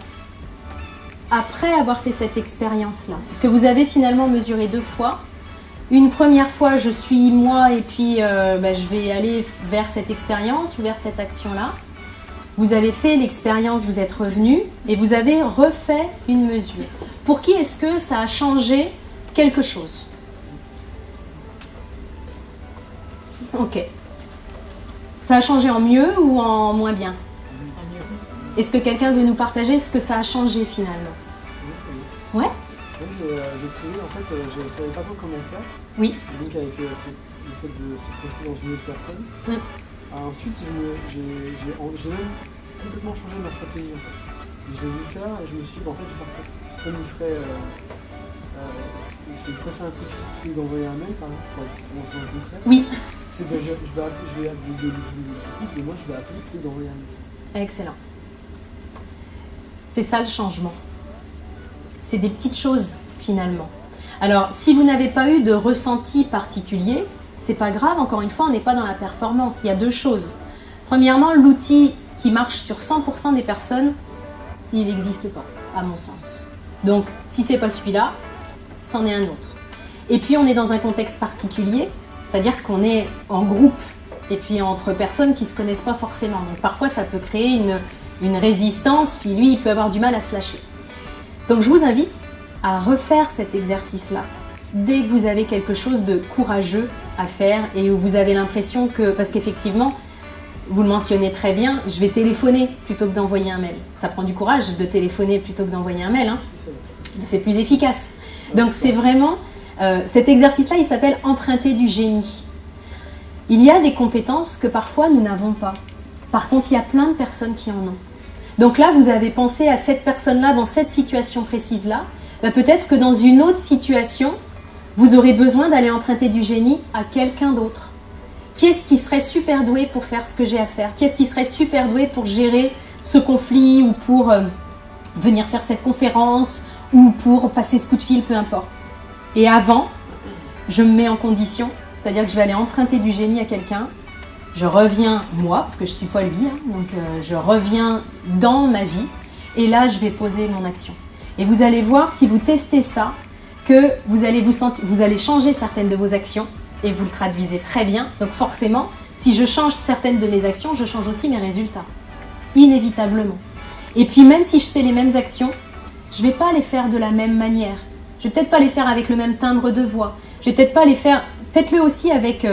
après avoir fait cette expérience-là? Est-ce que vous avez finalement mesuré 2 fois? Une première fois, je suis moi et puis je vais aller vers cette expérience ou vers cette action-là. Vous avez fait l'expérience, vous êtes revenu et vous avez refait une mesure. Pour qui est-ce que ça a changé quelque chose? Ok. Ça a changé en mieux ou en moins bien? Est-ce que quelqu'un veut nous partager ce que ça a changé finalement? Ouais? J'ai trouvé, en fait, je ne savais pas trop comment faire. Oui. Donc avec le fait de se projeter dans une autre personne. Oui. Ensuite, j'ai même complètement changé ma stratégie. En fait. Je l'ai vu faire et je me suis dit, en fait, je vais faire comme il ferait. C'est passer un truc et d'envoyer un mail, par exemple, pour en concret. Oui. C'est de, je vais appeler, et moi je vais appeler plutôt d'envoyer un mail. Excellent. C'est ça le changement. C'est des petites choses finalement. Alors, si vous n'avez pas eu de ressenti particulier, c'est pas grave, encore une fois, on n'est pas dans la performance. Il y a 2 choses. Premièrement, l'outil qui marche sur 100% des personnes, il n'existe pas, à mon sens. Donc, si c'est pas celui-là, c'en est un autre. Et puis, on est dans un contexte particulier, c'est-à-dire qu'on est en groupe et puis entre personnes qui ne se connaissent pas forcément. Donc, parfois, ça peut créer une résistance, puis lui, il peut avoir du mal à se lâcher. Donc, je vous invite à refaire cet exercice-là dès que vous avez quelque chose de courageux à faire et où vous avez l'impression que, parce qu'effectivement, vous le mentionnez très bien, je vais téléphoner plutôt que d'envoyer un mail. Ça prend du courage de téléphoner plutôt que d'envoyer un mail, hein. C'est plus efficace. Donc c'est vraiment, cet exercice-là, il s'appelle emprunter du génie. Il y a des compétences que parfois nous n'avons pas. Par contre, il y a plein de personnes qui en ont. Donc là, vous avez pensé à cette personne-là dans cette situation précise-là. Peut-être que dans une autre situation, vous aurez besoin d'aller emprunter du génie à quelqu'un d'autre. Qui est-ce qui serait super doué pour faire ce que j'ai à faire? Qui est-ce qui serait super doué pour gérer ce conflit ou pour venir faire cette conférence ou pour passer ce coup de fil, peu importe. Et avant, je me mets en condition, c'est-à-dire que je vais aller emprunter du génie à quelqu'un. Je reviens, moi, parce que je ne suis pas lui, hein, donc je reviens dans ma vie et là, je vais poser mon action. Et vous allez voir, si vous testez ça, que vous allez changer certaines de vos actions et vous le traduisez très bien. Donc forcément, si je change certaines de mes actions, je change aussi mes résultats, inévitablement. Et puis même si je fais les mêmes actions, je ne vais pas les faire de la même manière. Je ne vais peut-être pas les faire avec le même timbre de voix. Je vais peut-être pas les faire... Faites-le aussi avec...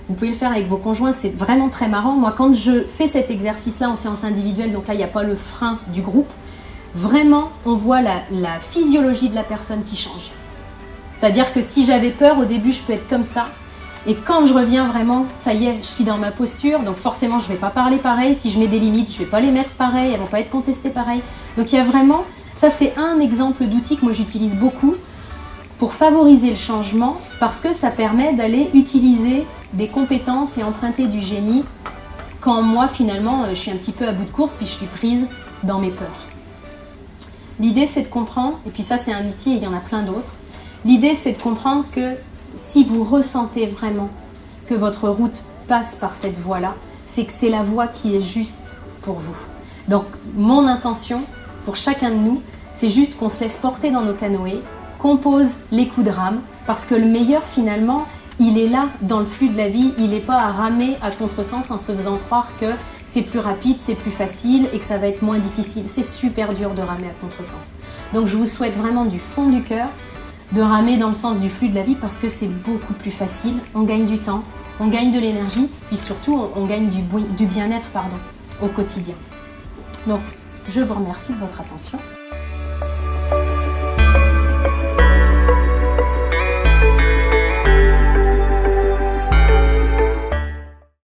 vous pouvez le faire avec vos conjoints, c'est vraiment très marrant. Moi, quand je fais cet exercice-là en séance individuelle, donc là, il n'y a pas le frein du groupe, vraiment, on voit la physiologie de la personne qui change. C'est-à-dire que si j'avais peur, au début, je peux être comme ça. Et quand je reviens vraiment, ça y est, je suis dans ma posture, donc forcément, je ne vais pas parler pareil. Si je mets des limites, je ne vais pas les mettre pareil, elles ne vont pas être contestées pareil. Donc il y a vraiment... Ça, c'est un exemple d'outil que moi, j'utilise beaucoup pour favoriser le changement, parce que ça permet d'aller utiliser des compétences et emprunter du génie quand moi, finalement, je suis un petit peu à bout de course, puis je suis prise dans mes peurs. L'idée, c'est de comprendre, et puis ça, c'est un outil, et il y en a plein d'autres. L'idée, c'est de comprendre que si vous ressentez vraiment que votre route passe par cette voie-là, c'est que c'est la voie qui est juste pour vous. Donc, mon intention, pour chacun de nous, c'est juste qu'on se laisse porter dans nos canoës, qu'on pose les coups de rame, parce que le meilleur, finalement, il est là, dans le flux de la vie, il n'est pas à ramer à contresens en se faisant croire que c'est plus rapide, c'est plus facile et que ça va être moins difficile. C'est super dur de ramer à contresens. Donc, je vous souhaite vraiment du fond du cœur de ramer dans le sens du flux de la vie, parce que c'est beaucoup plus facile, on gagne du temps, on gagne de l'énergie, puis surtout on gagne du bien-être au quotidien. Donc je vous remercie de votre attention.